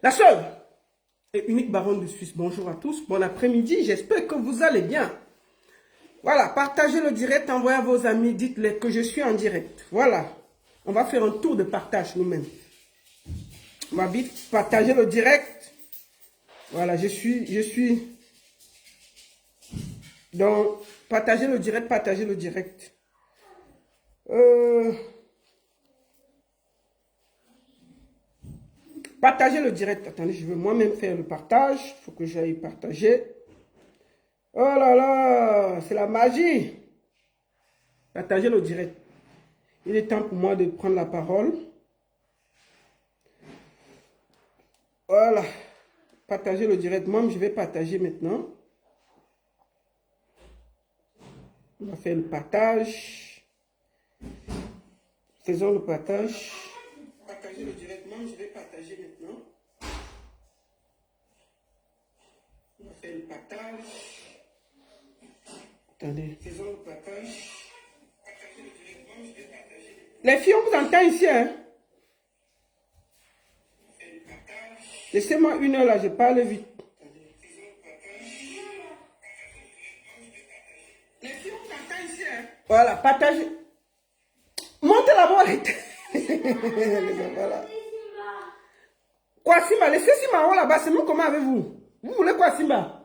La seule et unique baronne de Suisse. Bonjour à tous, bon après-midi, j'espère que vous allez bien. Voilà, partagez le direct, envoyez à vos amis, dites-les que je suis en direct. Voilà, on va faire un tour de partage nous-mêmes. On va vite partager le direct. Voilà, je suis dans partager le direct, partager le direct. Partagez le direct. Attendez, je veux moi-même faire le partage. Il faut que j'aille partager. Oh là là, c'est la magie. Partagez le direct. Il est temps pour moi de prendre la parole. Voilà. Partagez le direct. Moi, je vais partager maintenant. On va faire le partage. Faisons le partage. Partagez le direct. Moi, je vais partager maintenant. On va faire le partage. Attendez. Faisons le partage. Partagez le direct. Moi, je vais partager. Les filles, on vous entend ici, hein? Laissez-moi une heure là, je parle vite. Les filles, on vous entend ici, hein? Voilà, partagez. Montez la boîte. Voilà. Quoi, Simba? Laissez Simba en haut là-bas, c'est moi comment avec vous? Vous voulez quoi, Simba?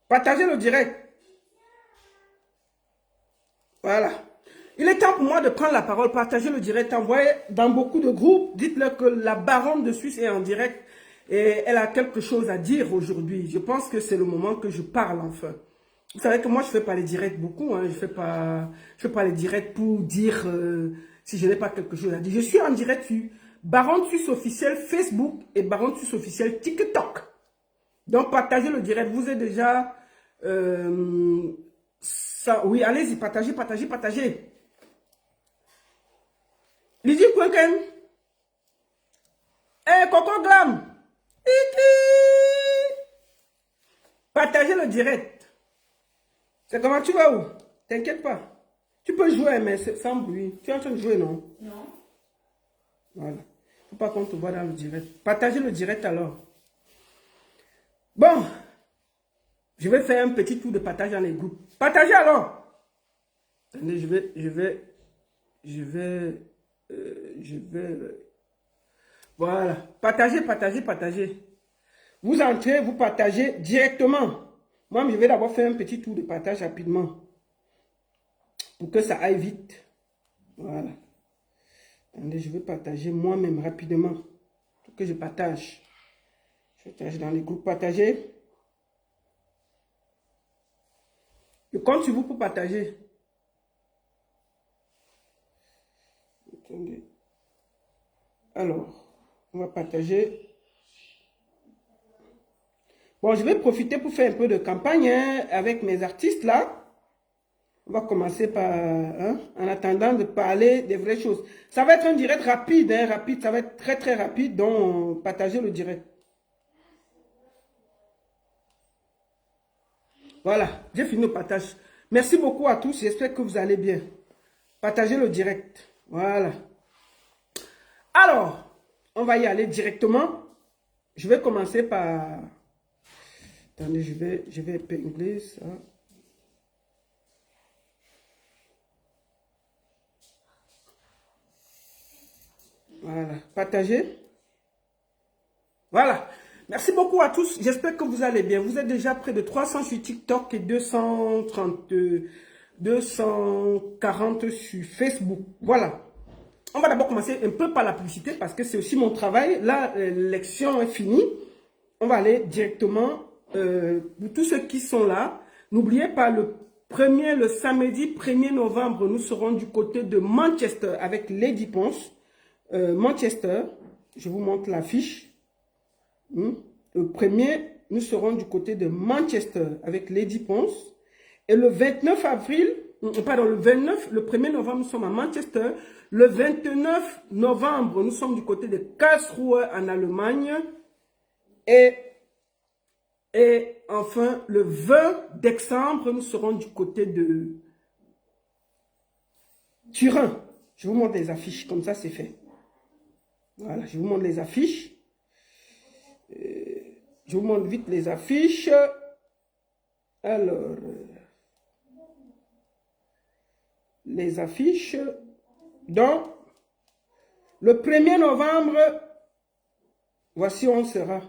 Partagez le direct. Voilà. Il est temps pour moi de prendre la parole, partager le direct, envoyer dans beaucoup de groupes. Dites-leur que la baronne de Suisse est en direct et elle a quelque chose à dire aujourd'hui. Je pense que c'est le moment que je parle enfin. Vous savez que moi, je ne fais pas les directs beaucoup. Hein. Je fais pas les directs pour dire si je n'ai pas quelque chose à dire. Je suis en direct sur Baronne Suisse officiel Facebook et Baronne Suisse officiel TikTok. Donc, partagez le direct. Vous êtes déjà... oui, allez-y, partagez, partagez, partagez. Lydie Quenken. Coco Glam. Partagez le direct. C'est comment tu vas où? T'inquiète pas. Tu peux jouer, mais sans bruit. Tu es en train de jouer, non? Non. Voilà. Faut pas qu'on te voit dans le direct. Partagez le direct alors. Bon. Je vais faire un petit tour de partage dans les groupes. Partagez alors. Attendez, je vais... Voilà. Partagez, partagez, partagez. Vous entrez, vous partagez directement. Moi, je vais d'abord faire un petit tour de partage rapidement. Pour que ça aille vite. Voilà. Attendez, je vais partager moi-même rapidement. Pour que je partage. Je partage dans les groupes partagés. Je compte sur vous pour partager. Attendez. Alors, on va partager. Bon, je vais profiter pour faire un peu de campagne hein, avec mes artistes là. On va commencer par, en attendant de parler des vraies choses. Ça va être un direct rapide, hein, rapide. Ça va être très très rapide, donc partagez le direct. Voilà, j'ai fini le partage. Merci beaucoup à tous, j'espère que vous allez bien. Partagez le direct. Voilà. Alors, on va y aller directement. Je vais commencer par... Attendez, je vais épingler ça. Voilà, partagez. Voilà. Merci beaucoup à tous. J'espère que vous allez bien. Vous êtes déjà près de 300 sur TikTok et 240 sur Facebook. Voilà. On va d'abord commencer un peu par la publicité parce que c'est aussi mon travail. Là, l'élection est finie. On va aller directement pour tous ceux qui sont là. N'oubliez pas le samedi 1er novembre, nous serons du côté de Manchester avec Lady Ponce. Manchester, je vous montre l'affiche. Le 1er, nous serons du côté de Manchester avec Lady Ponce. Et le 29 avril, pardon, le 1er novembre, nous sommes à Manchester. Le 29 novembre, nous sommes du côté de Karlsruhe en Allemagne. Et enfin, le 20 décembre, nous serons du côté de Turin. Je vous montre les affiches, comme ça c'est fait. Voilà, je vous montre les affiches. Je vous montre vite les affiches. Alors, les affiches. Donc, le 1er novembre, voici où on sera.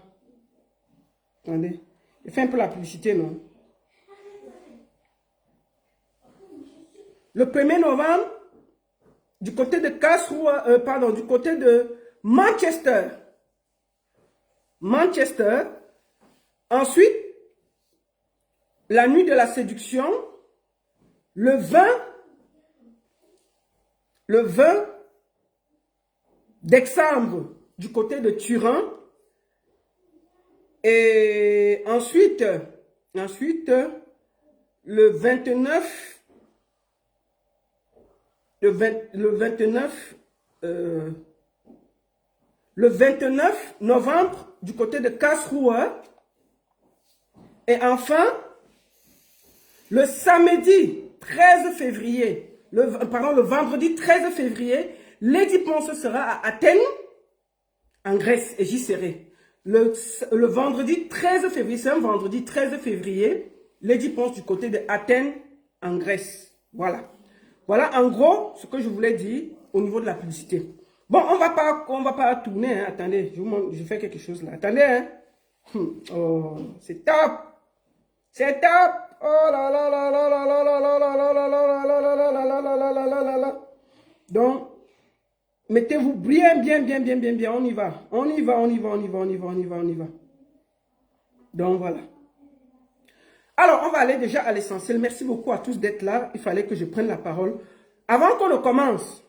Attendez, je fais un peu la publicité, non? Le 1er novembre, du côté de Karlsruhe, pardon, du côté de Manchester. Manchester. Ensuite, la nuit de la séduction, le 20 décembre, du côté de Turin. Et ensuite, le 29 novembre, du côté de Karlsruhe. Et enfin, le samedi 13 février, le vendredi 13 février, Lady Ponce sera à Athènes, en Grèce, et j'y serai. Le vendredi 13 février, c'est un vendredi 13 février, Lady Ponce du côté de Athènes, en Grèce. Voilà. Voilà en gros ce que je voulais dire au niveau de la publicité. Bon, on va pas tourner, hein. Attendez, je fais quelque chose là. Attendez, hein. Oh, c'est top. C'est top. Oh là là là là là là là là là là là là là là là là là là là. Donc, mettez-vous bien. On y va. On y va. Donc, voilà. Alors, on va aller déjà à l'essentiel. Merci beaucoup à tous d'être là. Il fallait que je prenne la parole. Avant qu'on ne commence,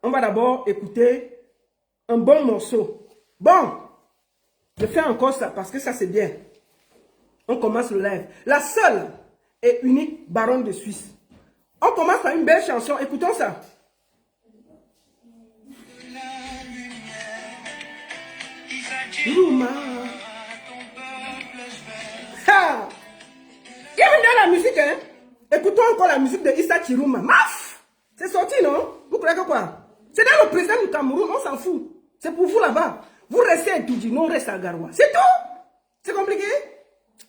on va d'abord écouter un bon morceau. Bon, je fais encore ça parce que ça, c'est bien. On commence le live. La seule et unique baronne de Suisse. On commence par une belle chanson. Écoutons ça. Rouma. Ha! Il y a dans la musique, hein? Écoutons encore la musique de Issa Chiruma. Maf! C'est sorti, non? Vous croyez que quoi? C'est dans le président du Cameroun, on s'en fout. C'est pour vous là-bas. Vous restez à Toudji, non, on reste à Garoua. C'est tout? C'est compliqué?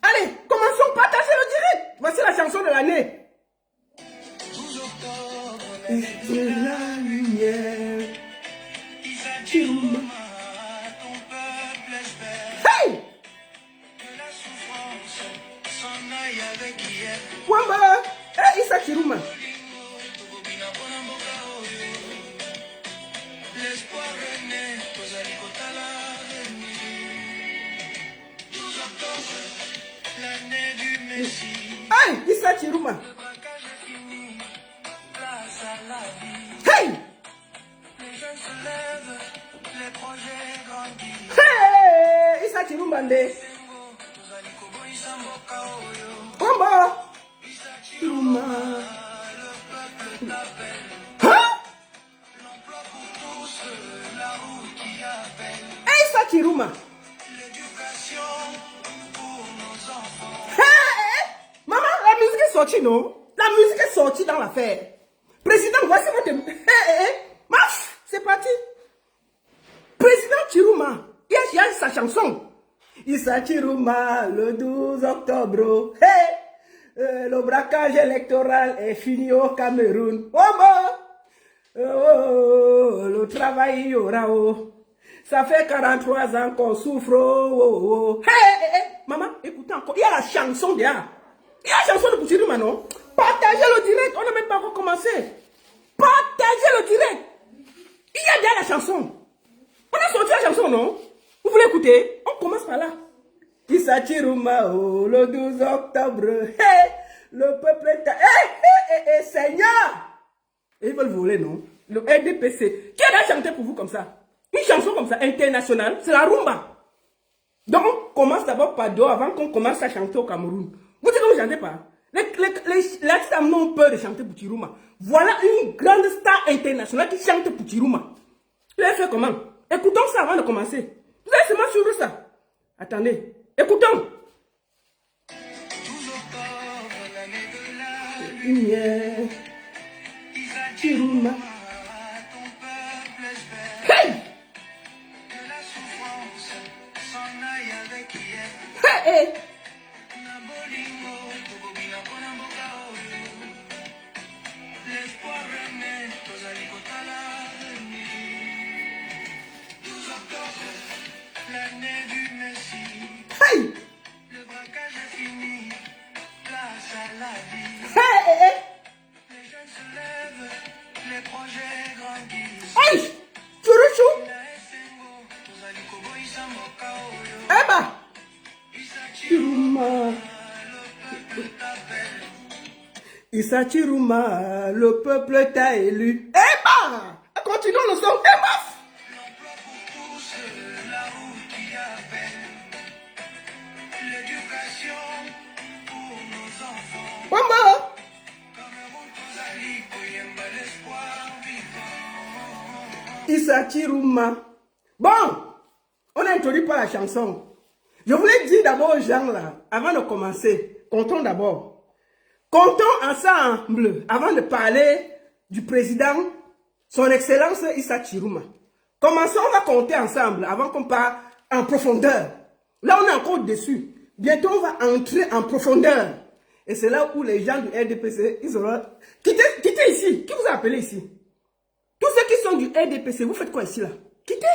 Allez, commençons, partagez le direct. Voici la chanson de l'année. C'est la lumière. Chiruma. Hey! Wamba! Eh, Issa Chiruma. Hey, Issa Chiruma. Hey! Hey, Issa Chiruma. Wamba! Chiruma. Hein? Hey, Issa Chiruma. Maman, la musique est sortie, non? La musique est sortie dans l'affaire. Président, voici votre... Marche, c'est parti. Président Chiruma, il y a sa chanson. Issa Chiruma, le 12 octobre. Le braquage électoral est fini au Cameroun. Le travail, il y aura. Ça fait 43 ans qu'on souffre. Maman, écoutez encore. Il y a la chanson derrière. Il y a la chanson de Chiruma, non? Partagez le direct. On n'a même pas encore commencé. Partagez le direct. Il y a derrière la chanson. On a sorti la chanson, non? Vous voulez écouter? On commence par là. Issa Chiruma, le 12 octobre. Le peuple est... Seigneur! Et ils veulent voler, non? Le RDPC. Qui a chanté pour vous comme ça? Une chanson comme ça, internationale, c'est la rumba. Donc, on commence d'abord par Do avant qu'on commence à chanter au Cameroun. Vous dites que vous ne chantez pas. Les artistes ont peur de chanter pour Chiruma. Voilà une grande star internationale qui chante pour Chiruma. Il a fait comment? Écoutons ça avant de commencer. Vous allez seulement suivre ça. Attendez, écoutons. Chiruma. Eh. Hey. Le braquage est fini, place à la vie. Hey. Les jeunes se lèvent, les projets grandissent. Hey. Churuchu. Eh bah. Chiruma. Issa Chiruma, le peuple t'a élu. Eh bah. Continuons le son. Eh bah. Maman. Issa Chiruma. Bon, on n'introduit pas la chanson. Je voulais dire d'abord aux gens là, avant de commencer, comptons d'abord. Comptons ensemble, avant de parler du président, son excellence Issa Chiruma. Commençons, on va compter ensemble, avant qu'on parte en profondeur. Là, on est encore dessus. Bientôt, on va entrer en profondeur. Et c'est là où les gens du RDPC, ils auront... Quittez ici. Qui vous a appelé ici? Tous ceux qui sont du RDPC, vous faites quoi ici là? Quittez.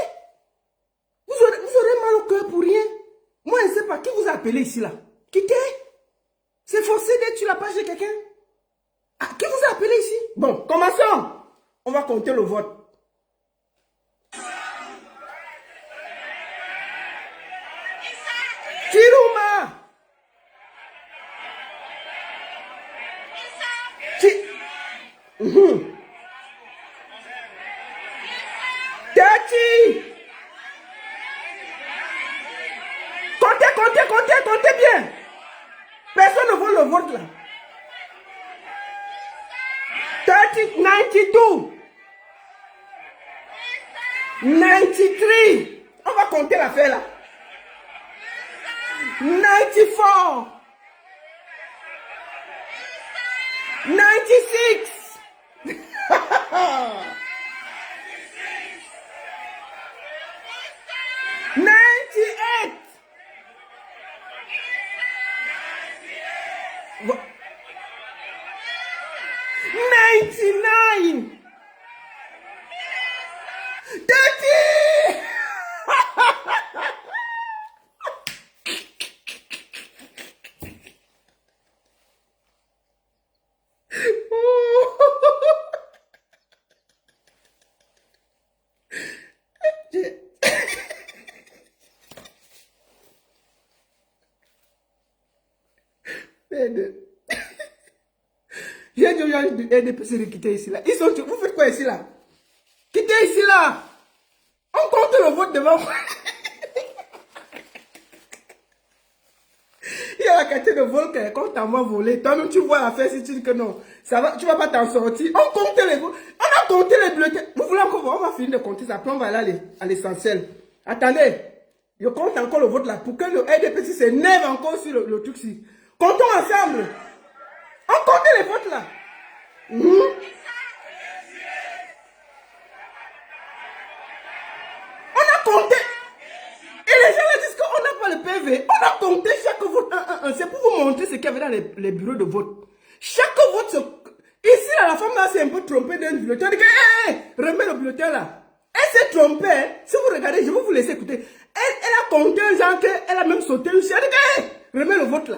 Vous aurez mal au cœur pour rien. Moi, je ne sais pas qui vous a appelé ici là. Quittez. C'est forcé d'être sur la page de quelqu'un. Ah, qui vous a appelé ici? Bon, commençons. On va compter le vote. Chiruma. Tati. Comptez bien. Personne ne veut le vote là. 30, 92. 93. On va compter l'affaire là. 94. 96. 98. 99. 30. J'ai dit aux gens du RDPC de quitter ici là. Ils sont... Vous faites quoi ici là? Quittez ici là. On compte le vote devant moi. Il y a la qualité de vol quand t'en vas voler. Toi-même tu vois l'affaire si tu dis que non. Ça va, tu vas pas t'en sortir. On compte les votes. On a compté les bulletins. Vous voulez encore voir? On va finir de compter ça. Après on va aller à l'essentiel. Attendez. Je compte encore le vote là. Pour que le RDPC s'énerve encore sur le truc-ci. Comptons ensemble. On compte les votes là. On a compté. Et les gens là disent qu'on n'a pas le PV. On a compté chaque vote. C'est pour vous montrer ce qu'il y avait dans les bureaux de vote. Chaque vote se... Ici là, la femme là s'est un peu trompée d'un bulletin. Elle dit que, remets le bulletin là. Elle s'est trompée. Hein. Si vous regardez, je vais vous laisser écouter. Elle a compté un genre qu'elle a même sauté une chaise. Elle dit que, remets le vote là.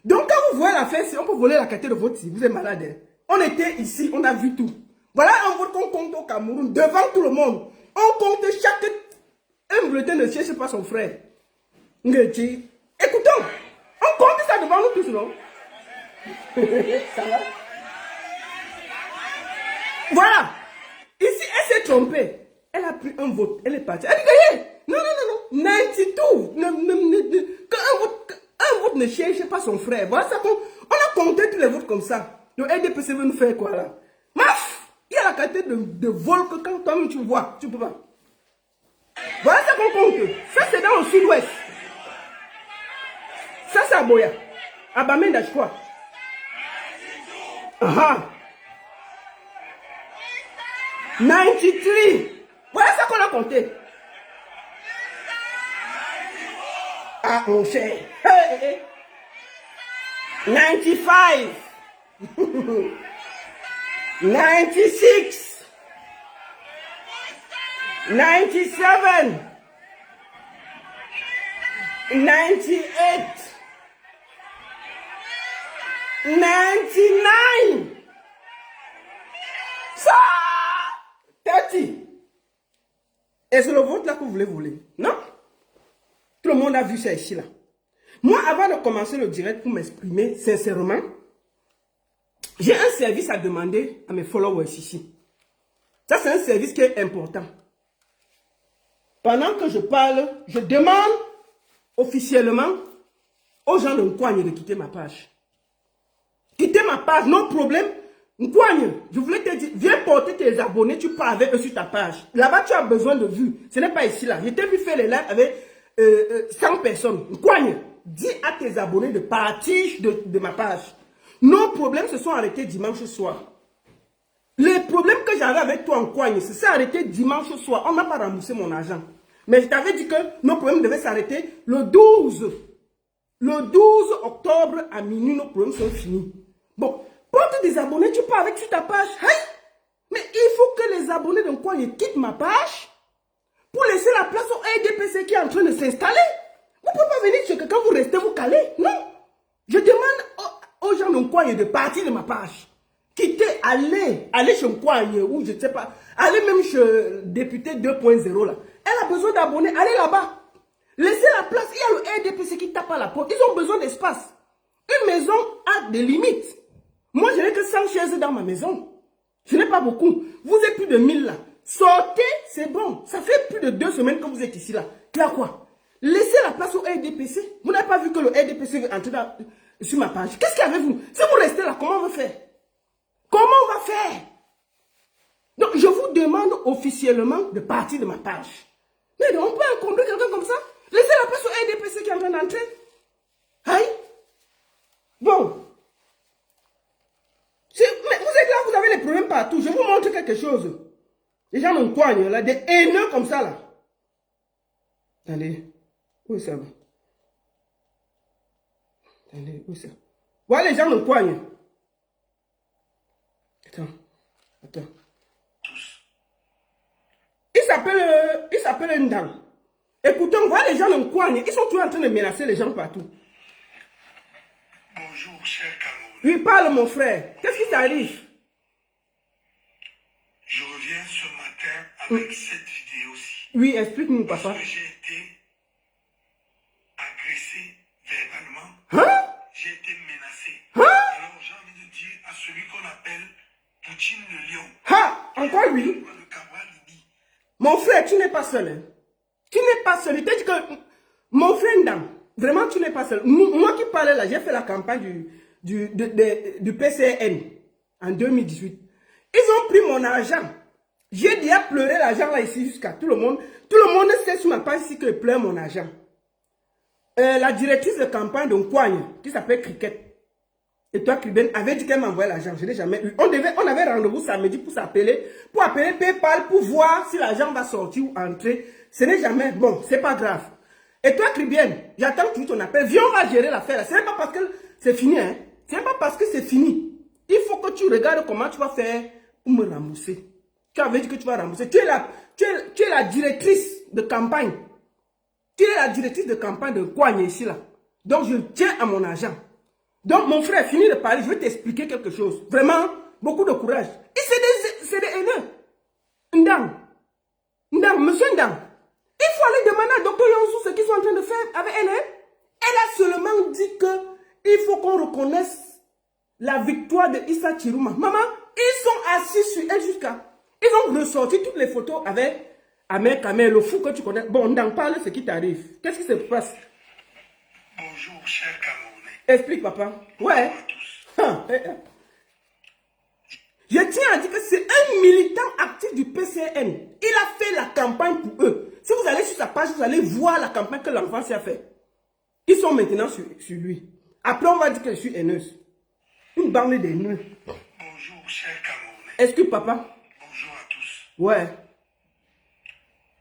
Donc quand vous voyez l'affaire, si on peut voler la qualité de vote si vous êtes malade. Hein. On était ici, on a vu tout. Voilà un vote qu'on compte au Cameroun, devant tout le monde. On compte chaque... Un bulletin ne cherche pas son frère. Écoutons, on compte ça devant nous tous, non? Ça va? Voilà. Ici, elle s'est trompée. Elle a pris un vote, elle est partie. Elle dit que, non, 92. Un vote ne cherche pas son frère. Voilà ça qu'on... On a compté tous les votes comme ça. Le RDPC veut nous faire quoi là? Maf! Il y a la qualité de vol que quand toi-même tu vois, tu peux pas. Voilà ça qu'on compte. Ça c'est dans le sud-ouest. Ça c'est à Boya. À Bamenda, je crois. Aha. 93. Voilà ça qu'on a compté. Ah, mon cher. Hey, 95. 96. 97. 98. 99. Ça. 30. Et c'est le vote là que vous voulez voler. Non? Tout le monde a vu ça ici là. Moi, avant de commencer le direct pour m'exprimer sincèrement, j'ai un service à demander à mes followers ici. Ça, c'est un service qui est important. Pendant que je parle, je demande officiellement aux gens de Nkwagne de quitter ma page. Quitter ma page, non problème. Nkwagne, je voulais te dire, viens porter tes abonnés, tu parles avec eux sur ta page. Là-bas, tu as besoin de vues. Ce n'est pas ici là. Je t'ai vu faire les lives avec 100 personnes. Nkwagne, dis à tes abonnés de partir de ma page. Nos problèmes se sont arrêtés dimanche soir. Les problèmes que j'avais avec toi en Nkwagne, ça s'est arrêté dimanche soir. On n'a pas remboursé mon argent. Mais je t'avais dit que nos problèmes devaient s'arrêter le 12. Le 12 octobre à minuit, nos problèmes sont finis. Bon, porte des abonnés, tu pars avec sur ta page. Hey! Mais il faut que les abonnés de Nkwagne quittent ma page pour laisser la place au RDPC qui est en train de s'installer. Vous ne pouvez pas venir chez quelqu'un, vous restez, vous calez. Non. Je demande aux gens de Nkwagne de partir de ma page. Quittez, allez chez Nkwagne ou je ne sais pas. Allez même chez le député 2.0 là. Elle a besoin d'abonnés, allez là-bas. Laissez la place, il y a le RDPC qui tape à la porte. Ils ont besoin d'espace. Une maison a des limites. Moi, je n'ai que 100 chaises dans ma maison. Je n'ai pas beaucoup. Vous êtes plus de 1000 là. Sortez, c'est bon. Ça fait plus de 2 semaines que vous êtes ici là. Là quoi? Laissez la place au RDPC. Vous n'avez pas vu que le RDPC veut entrer sur ma page. Qu'est-ce qu'il y avait vous? Si vous restez là, comment on va faire? Comment on va faire? Donc, je vous demande officiellement de partir de ma page. Mais on peut encombrer quelqu'un comme ça? Laissez la place au RDPC qui est en train d'entrer. Aïe. Bon. Mais vous êtes là, vous avez les problèmes partout. Je vous montre quelque chose. Les gens me coignent là, des haineux comme ça là. Attendez. Où est ça? Attendez, où est ça? Voilà les gens me coignent. Attends. Il s'appelle Ndang. Écoutez, on voit les gens me coignent. Ils sont toujours en train de menacer les gens partout. Bonjour, cher Cameroun. Lui parle, mon frère. Qu'est-ce qui t'arrive? Je reviens ce matin avec cette vidéo-ci. Oui, explique-nous, papa. Parce que j'ai été agressé verbalement. Hein? J'ai été menacé. Hein? Alors j'ai envie de dire à celui qu'on appelle Poutine le lion. Ha! Encore lui? Le Cabral dit. Mon frère, tu n'es pas seul. Hein? Tu n'es pas seul. Il t'a dit que... Mon frère Ndam, vraiment, tu n'es pas seul. Moi qui parlais là, j'ai fait la campagne du PCN en 2018. Ils ont pris mon argent. J'ai déjà pleuré l'argent là ici jusqu'à tout le monde. Tout le monde sait sur ma page ici que je pleure mon argent. La directrice de campagne de Nkwagne, qui s'appelle Cricket, et toi, Kriben, avait dit qu'elle m'envoyait l'argent. Je n'ai jamais eu. On avait rendez-vous samedi pour s'appeler, pour appeler PayPal, pour voir si l'argent va sortir ou entrer. Ce n'est jamais. Bon, c'est pas grave. Et toi, Kriben, j'attends toujours ton appel. Viens, on va gérer l'affaire. Ce n'est pas parce que c'est fini, hein. Ce n'est pas parce que c'est fini. Il faut que tu regardes comment tu vas faire pour me rembourser. Tu avais dit que tu vas rembourser. Tu es la directrice de campagne. Tu es la directrice de campagne de Nkwagne ici, là. Donc, je tiens à mon argent. Donc, mon frère, fini de parler, je vais t'expliquer quelque chose. Vraiment, beaucoup de courage. Et c'est des haineux. Ndang, monsieur Ndang, il faut aller demander à Dr Yonsou ce qu'ils sont en train de faire avec elle. Hein? Elle a seulement dit que il faut qu'on reconnaisse la victoire de Issa Chiruma. Maman, ils sont assis sur elle jusqu'à... Ils ont ressorti toutes les photos avec Ahmed Kamel, le fou que tu connais. Bon, Ndang, parle ce qui t'arrive. Qu'est-ce qui se passe? Bonjour, cher Camerounais. Explique, papa. Ouais. Je tiens à dire que c'est un militant actif du PCN. Il a fait la campagne pour eux. Si vous allez sur sa page, vous allez voir la campagne que l'enfant a fait. Ils sont maintenant sur lui. Après, on va dire que je suis haineuse. Une bande d'haineux. Bonjour, cher Camerounais. Excuse, papa. Bonjour à tous. Ouais.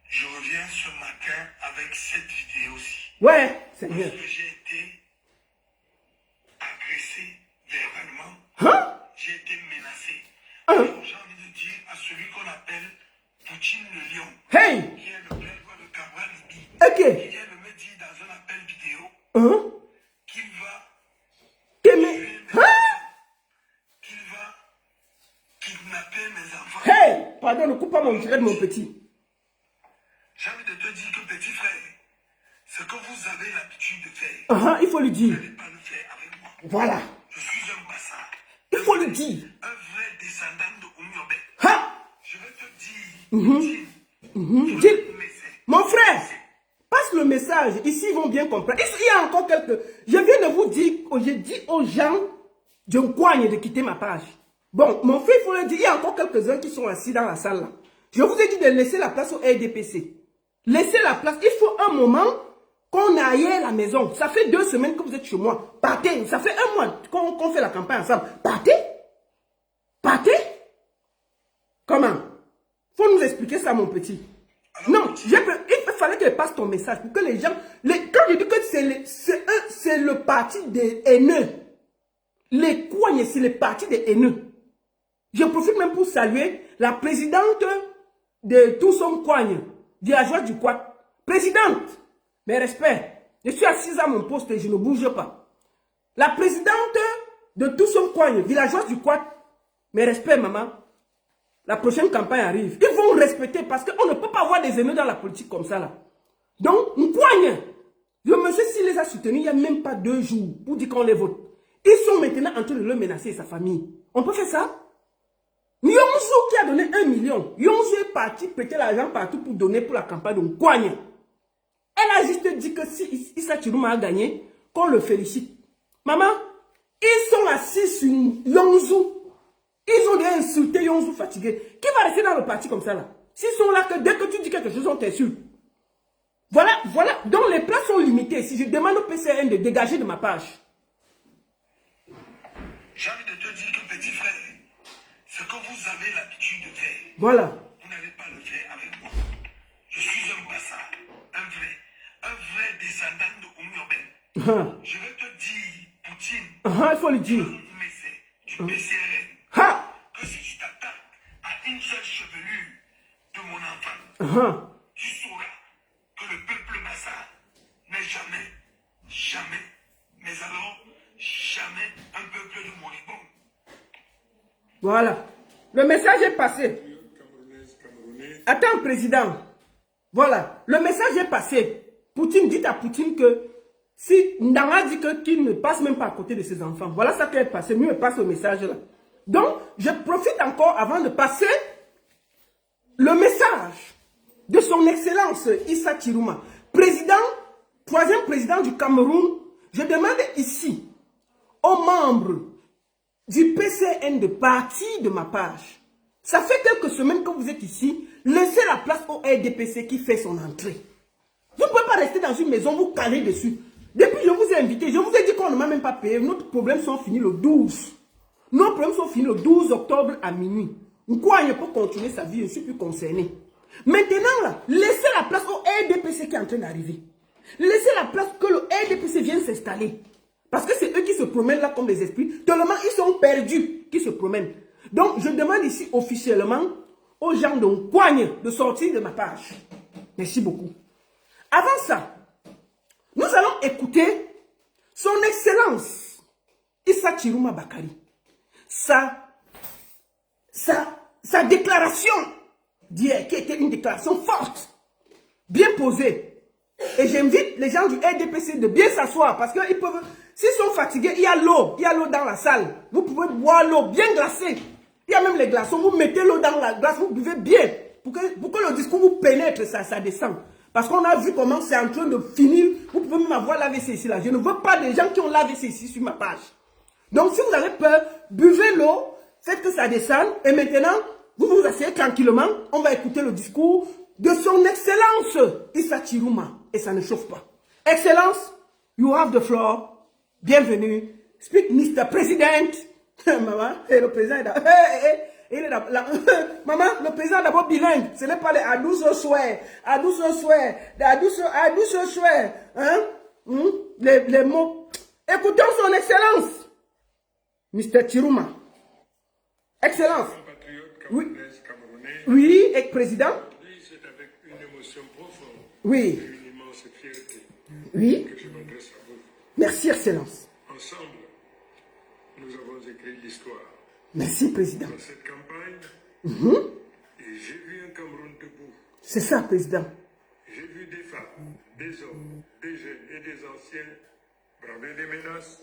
Je reviens ce matin avec cette vidéo-ci. Ouais. Seigneur. Parce que j'ai été agressé verbalement. Hein? J'ai été menacé. Hein? Alors, j'ai envie de dire à celui qu'on appelle Poutine le lion, Hey! qui est le père de Cabral Libi, Ok. qui vient de me dire dans un appel vidéo Hein? qu'il va Que me... Hein? qu'il va kidnapper mes enfants. Hey! Pardon, ne coupe pas mon direct, mon petit. J'ai envie de te dire que petit frère, ce que vous avez l'habitude de faire, Il faut le vous dire. n'allez pas le faire avec moi. Voilà. Je suis un bâtard. Il faut le dire. Un vrai descendant de Oumyobé. Ha! Je vais te dire, Dis- Mon frère, passe le message. Ici, ils vont bien comprendre. Il y a encore quelques... Je viens de vous dire, j'ai dit aux gens de Nkwanye de quitter ma page. Bon, mon frère, il faut le dire, il y a encore quelques-uns qui sont assis dans la salle là. Je vous ai dit de laisser la place au RDPC. Laissez la place. Il faut un moment qu'on aille à la maison. Ça fait 2 semaines que vous êtes chez moi. Partez. Ça fait 1 mois qu'on fait la campagne ensemble. Partez. Partez. Comment? Faut nous expliquer ça, mon petit. Non, il fallait que je passe ton message pour que les gens... quand je dis que c'est le parti des haineux. Les Kwanye, c'est le parti des haineux. Je profite même pour saluer la présidente de Tousson Kwanye, villageoise du Kwat. Présidente, mes respects. Je suis assise à mon poste et je ne bouge pas. La présidente de Tousson Kwanye, villageoise du Kwat. Mes respects, maman. La prochaine campagne arrive. Ils vont respecter parce qu'on ne peut pas avoir des ennemis dans la politique comme ça là. Donc, Nkwanye, le monsieur s'il les a soutenus il n'y a même pas 2 jours pour dire qu'on les vote. Ils sont maintenant en train de le menacer et sa famille. On peut faire ça? Yonzu qui a donné 1 million. Yonzu est parti péter l'argent partout pour donner pour la campagne de Nkwanye. Elle a juste dit que si Issa Chiruma a gagné, qu'on le félicite. Maman, ils sont assis sur Yonzu. Ils ont déjà insulté Yonzu fatigué. Qui va rester dans le parti comme ça là? S'ils sont là, que dès que tu dis quelque chose, on t'insulte. Voilà. Donc les places sont limitées. Si je demande au PCN de dégager de ma page. J'ai envie de te dire que petit frère, ce que vous avez l'habitude de faire, Voilà. vous n'allez pas le faire avec moi. Je suis un bâtard, un vrai descendant de Oumyobé. Je vais te dire, Poutine, Il faut le dire. du PCRN, que si tu t'attaques à une seule chevelure de mon enfant, tu sauras que le peuple Massa n'est jamais, mais alors jamais un peuple de moribond. Voilà. Le message est passé. Attends, président. Voilà. Le message est passé. Poutine, dites à Poutine que si Ndanga dit qu'il ne passe même pas à côté de ses enfants. Voilà ça qui est passé. Mieux passe le message là. Donc, je profite encore avant de passer le message de son excellence Issa Chiruma, président, 3e président du Cameroun. Je demande ici aux membres du PCN de partie de ma page. Ça fait quelques semaines que vous êtes ici. Laissez la place au RDPC qui fait son entrée. Vous ne pouvez pas rester dans une maison, vous caler dessus. Depuis, je vous ai invité, je vous ai dit qu'on ne m'a même pas payé. Nos problèmes sont finis le 12. Nos problèmes sont finis le 12 octobre à minuit. Nkwanye peut continuer sa vie, je ne suis plus concerné. Maintenant, là, laissez la place au RDPC qui est en train d'arriver. Laissez la place que le RDPC vienne s'installer. Parce que c'est eux qui se promènent là comme des esprits. Tellement ils sont perdus qui se promènent. Donc, je demande ici officiellement aux gens de Nkwanye de sortir de ma page. Merci beaucoup. Avant ça, nous allons écouter son excellence Issa Chiruma Bakari. Sa déclaration d'hier, qui était une déclaration forte, bien posée. Et j'invite les gens du RDPC de bien s'asseoir parce qu'ils peuvent, s'ils sont fatigués, il y a l'eau dans la salle. Vous pouvez boire l'eau bien glacée. Il y a même les glaçons, vous mettez l'eau dans la glace, vous buvez bien. Pour que le discours vous pénètre, ça descend. Parce qu'on a vu comment c'est en train de finir. Vous pouvez même avoir l'AVC ici là. Je ne veux pas des gens qui ont l'AVC ici sur ma page. Donc si vous avez peur, buvez l'eau, faites que ça descende. Et maintenant, vous vous asseyez tranquillement. On va écouter le discours de son excellence Issa Chiruma. Et ça ne chauffe pas. Excellence, you have the floor. Bienvenue. Speak Mr. President. Maman, et le président est là. Maman, le président est d'abord bilingue. Ce n'est pas les Adouce Souhait. Adouce Souhait. Adouce Souhait. Hein? les mots. Écoutons son excellence, Mr. Chiruma. Excellence. Oui, oui, et président. C'est avec une émotion profonde. Oui. Une immense fierté. Oui. Que je m'adresse à vous. Merci, excellence. Ensemble, nous avons écrit l'histoire. Merci, président. Dans cette campagne, et j'ai vu un Cameroun debout. C'est ça, président. J'ai vu des femmes, des hommes, des jeunes et des anciens braver des menaces.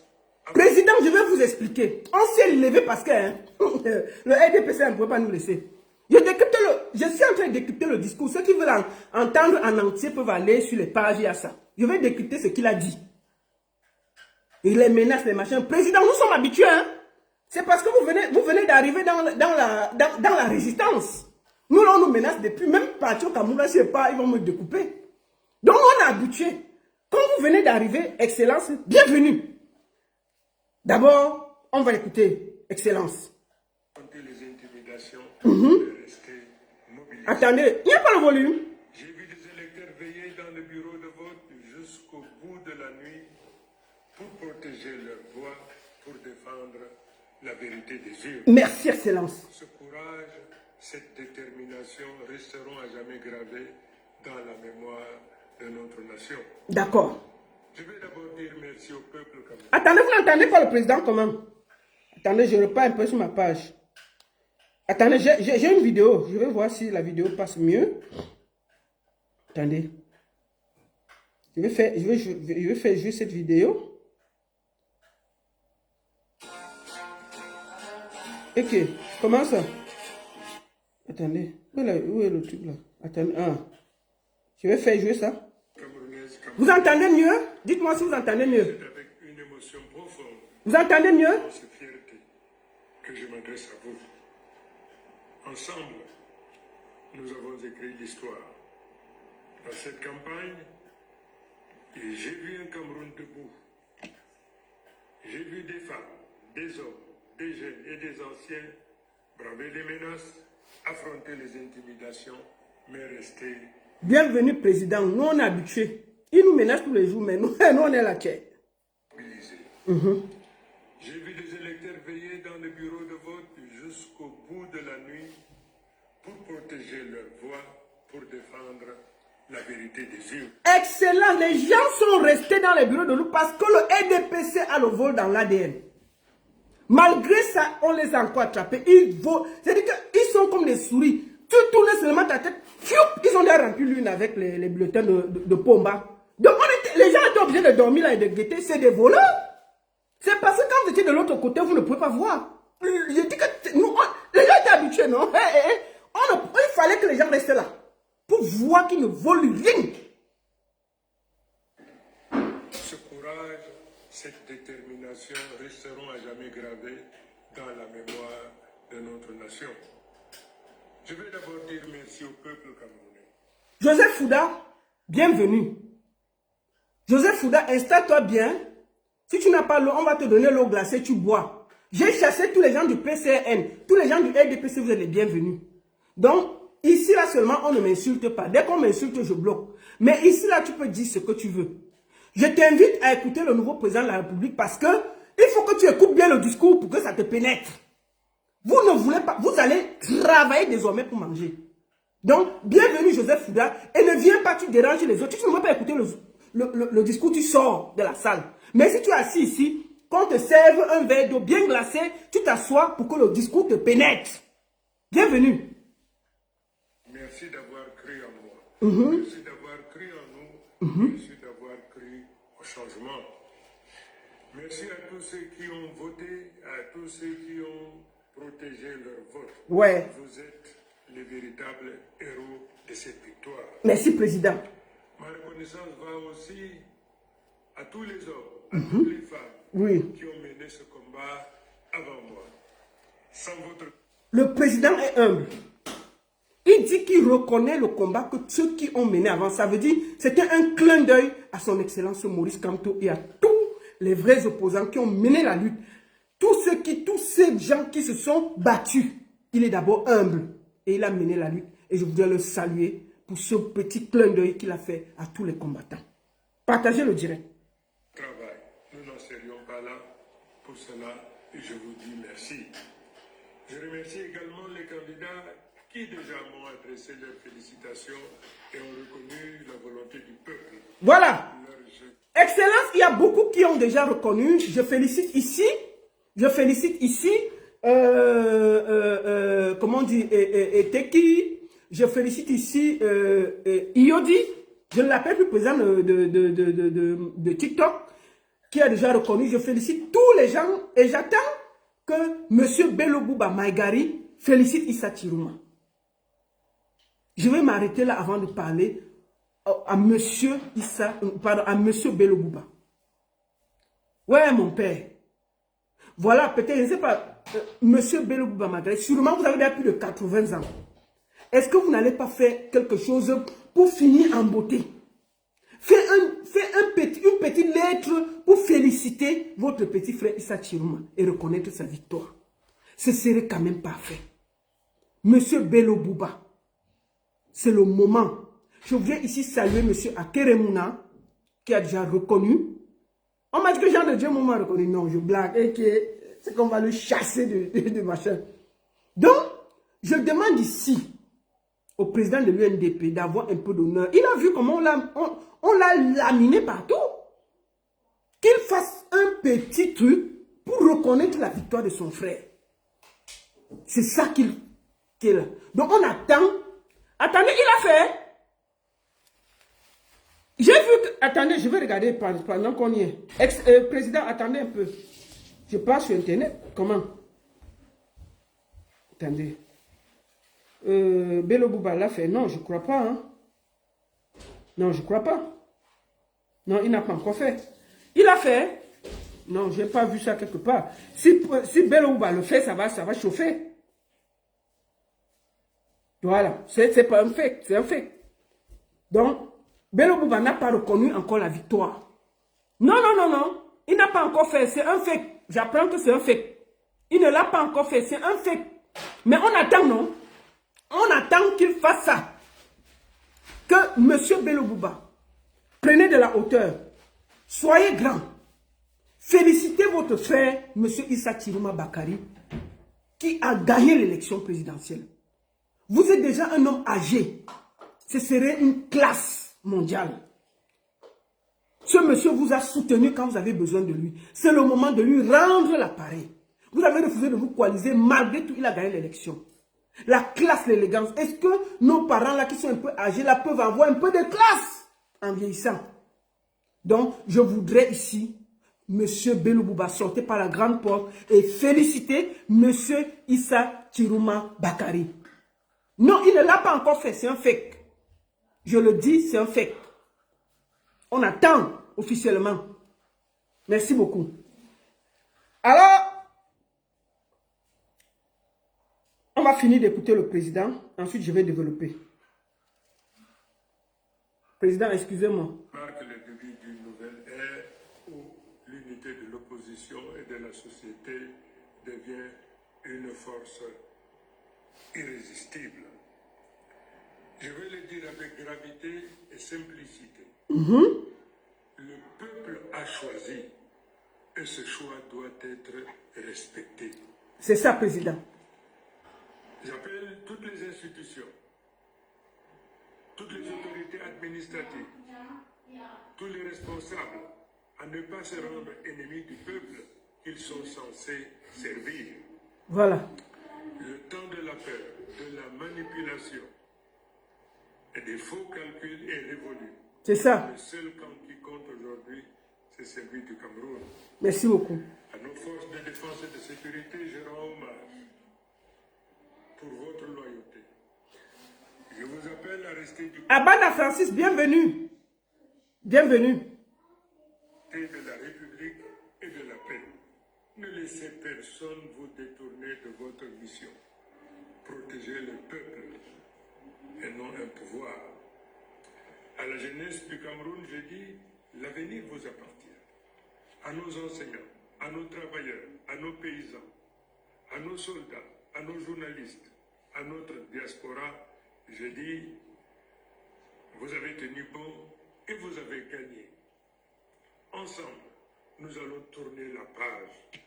Président, je vais vous expliquer. On s'est levé parce que le RDPC ne pouvait pas nous laisser. Je suis en train de décrypter le discours. Ceux qui veulent entendre en entier peuvent aller sur les pages, il y a ça. Je vais décrypter ce qu'il a dit. Et les menaces, les machins. Président, nous sommes habitués. Hein? C'est parce que vous venez d'arriver dans la résistance. Nous, là, on nous menace depuis. Même parti au Cameroun, je ne sais pas, ils vont me découper. Donc, on est habitué. Quand vous venez d'arriver, Excellence, bienvenue. D'abord, on va écouter, Excellence. Les intimidations, rester mobilisés. Attendez, il n'y a pas le volume. J'ai vu des électeurs veiller dans le bureau de vote jusqu'au bout de la nuit pour protéger leur voix, pour défendre la vérité des urnes. Merci, Excellence. Ce courage, cette détermination resteront à jamais gravés dans la mémoire de notre nation. D'accord. Je vais d'abord dire merci au peuple camerounais. Attendez, vous n'entendez pas le président comment? Attendez, je repars un peu sur ma page. Attendez, j'ai une vidéo. Je vais voir si la vidéo passe mieux. Attendez. Je vais faire juste cette vidéo. Ok, comment ça? Attendez, où est le truc là? Attendez, je vais faire jouer ça. Vous entendez mieux? Dites-moi si vous entendez mieux. C'est avec une émotion profonde. Vous entendez mieux? C'est fierté que je m'adresse à vous. Ensemble, nous avons écrit l'histoire. Dans cette campagne, et j'ai vu un Cameroun debout. J'ai vu des femmes, des hommes, des jeunes et des anciens braver les menaces, affronter les intimidations, mais rester. Bienvenue, président. Nous, on est habitués. Ils nous menacent tous les jours, mais nous on est là. Mobilisés. J'ai vu des électeurs veiller dans le bureau de vote jusqu'au bout de la nuit pour protéger leur voix, pour défendre la vérité des urnes. Excellent. Les gens sont restés dans les bureaux de nous parce que le RDPC a le vol dans l'ADN. Malgré ça, on les a encore attrapés. C'est-à-dire qu'ils sont comme des souris. Tu tournes seulement ta tête. Ils ont déjà rempli l'une avec les bulletins de Pomba. Donc les gens étaient obligés de dormir là et de guetter. C'est des voleurs. C'est parce que quand vous étiez de l'autre côté, vous ne pouvez pas voir. Je dis que nous, les gens étaient habitués, non? Il fallait que les gens restent là pour voir qu'ils ne volent rien. Ce courage, cette détermination resteront à jamais gravés dans la mémoire de notre nation. Je vais d'abord dire merci au peuple camerounais. Joseph Fouda, bienvenue. Joseph Fouda, installe-toi bien. Si tu n'as pas l'eau, on va te donner l'eau glacée, tu bois. J'ai chassé tous les gens du PCN, tous les gens du RDPC, vous êtes les bienvenus. Donc, ici, là seulement, on ne m'insulte pas. Dès qu'on m'insulte, je bloque. Mais ici, là, tu peux dire ce que tu veux. Je t'invite à écouter le nouveau président de la République parce que il faut que tu écoutes bien le discours pour que ça te pénètre. Vous ne voulez pas, vous allez travailler désormais pour manger. Donc, bienvenue Joseph Fouda et ne viens pas, tu déranges les autres. Si tu ne veux pas écouter le discours, tu sors de la salle. Mais si tu es assis ici, qu'on te serve un verre d'eau bien glacé, tu t'assois pour que le discours te pénètre. Bienvenue. Merci d'avoir cru en moi. Merci d'avoir cru en nous. Merci d'avoir cru au changement. Merci à tous ceux qui ont voté, à tous ceux qui ont protégé leur vote. Ouais. Vous êtes les véritables héros de cette victoire. Merci, président. Ma reconnaissance va aussi à tous les hommes, à toutes les femmes qui ont mené ce combat avant moi. Sans votre... Le président est humble. Il dit qu'il reconnaît le combat que ceux qui ont mené avant. Ça veut dire c'était un clin d'œil à son excellence Maurice Kamto et à tous les vrais opposants qui ont mené la lutte. Tous ces gens qui se sont battus. Il est d'abord humble et il a mené la lutte. Et je voudrais le saluer pour ce petit clin d'œil qu'il a fait à tous les combattants. Partagez le direct. serions pas là. Pour cela, je vous dis merci. Je remercie également les candidats qui déjà m'ont adressé leurs félicitations et ont reconnu la volonté du peuple. Voilà. Excellence, il y a beaucoup qui ont déjà reconnu. Je félicite ici, comment on dit, Teki, je félicite ici Iodi, je ne l'appelle plus président de TikTok, qui a déjà reconnu. Je félicite tous les gens et j'attends que M. Bello Bouba Maïgari félicite Issa Chirouma. Je vais m'arrêter là avant de parler à M. Bello Bouba. Ouais, mon père. Voilà, peut-être, je ne sais pas, M. Bello Bouba Maïgari, sûrement vous avez déjà plus de 80 ans. Est-ce que vous n'allez pas faire quelque chose pour finir en beauté? Faites une petite lettre pour féliciter votre petit frère Issa Chirouma et reconnaître sa victoire. Ce serait quand même parfait. Monsieur Bello Bouba, c'est le moment. Je voudrais ici saluer monsieur Akeremouna, qui a déjà reconnu. On m'a dit que Jean de Dieu m'a reconnu. Non, je blague. Et que c'est qu'on va le chasser de machin. Donc, je demande ici au président de l'UNDP d'avoir un peu d'honneur. Il a vu comment on l'a laminé partout. Qu'il fasse un petit truc pour reconnaître la victoire de son frère. C'est ça qu'il a. Donc on attend. Attendez, il a fait. J'ai vu que... Attendez, je vais regarder pendant qu'on y est. Président, attendez un peu. Je passe sur Internet. Comment? Attendez. Bello Bouba l'a fait. Non, je ne crois pas. Hein. Non, je ne crois pas. Non, il n'a pas encore fait. Il a fait. Non, je n'ai pas vu ça quelque part. Si Bello Bouba le fait, ça va chauffer. Voilà. C'est pas un fait. C'est un fait. Donc, Bello Bouba n'a pas reconnu encore la victoire. Non, non, non, non. Il n'a pas encore fait. C'est un fait. J'apprends que c'est un fait. Il ne l'a pas encore fait. C'est un fait. Mais on attend, non? On attend qu'il fasse ça. Que M. Bello Bouba, prenez de la hauteur. Soyez grand. Félicitez votre frère, M. Issa Chirouma Bakari, qui a gagné l'élection présidentielle. Vous êtes déjà un homme âgé. Ce serait une classe mondiale. Ce monsieur vous a soutenu quand vous avez besoin de lui. C'est le moment de lui rendre l'appareil. Vous avez refusé de vous coaliser. Malgré tout, il a gagné l'élection. La classe, l'élégance. Est-ce que nos parents là qui sont un peu âgés là peuvent avoir un peu de classe en vieillissant? Donc, je voudrais ici, monsieur Bello Bouba, sortir par la grande porte et féliciter monsieur Issa Chirouma Bakari. Non, il ne l'a pas encore fait, c'est un fake. Je le dis, c'est un fake. On attend officiellement. Merci beaucoup. Alors, on va finir d'écouter le président. Ensuite, je vais développer. Président, excusez-moi. Marque le début d'une nouvelle ère où l'unité de l'opposition et de la société devient une force irrésistible. Je vais le dire avec gravité et simplicité. Le peuple a choisi et ce choix doit être respecté. C'est ça, président. J'appelle toutes les institutions, toutes les autorités administratives, tous les responsables à ne pas se rendre ennemis du peuple qu'ils sont censés servir. Voilà. Le temps de la peur, de la manipulation et des faux calculs est révolu. C'est ça. Le seul camp qui compte aujourd'hui, c'est celui du Cameroun. Merci beaucoup. À nos forces de défense et de sécurité, je rends hommage pour votre loyauté. Je vous appelle à rester du côté Abana Francis, bienvenue. Bienvenue. de la République et de la paix. Ne laissez personne vous détourner de votre mission. Protégez le peuple et non un pouvoir. À la jeunesse du Cameroun, je dis, l'avenir vous appartient. À nos enseignants, à nos travailleurs, à nos paysans, à nos soldats, à nos journalistes, à notre diaspora, je dis, vous avez tenu bon et vous avez gagné. Ensemble, nous allons tourner la page.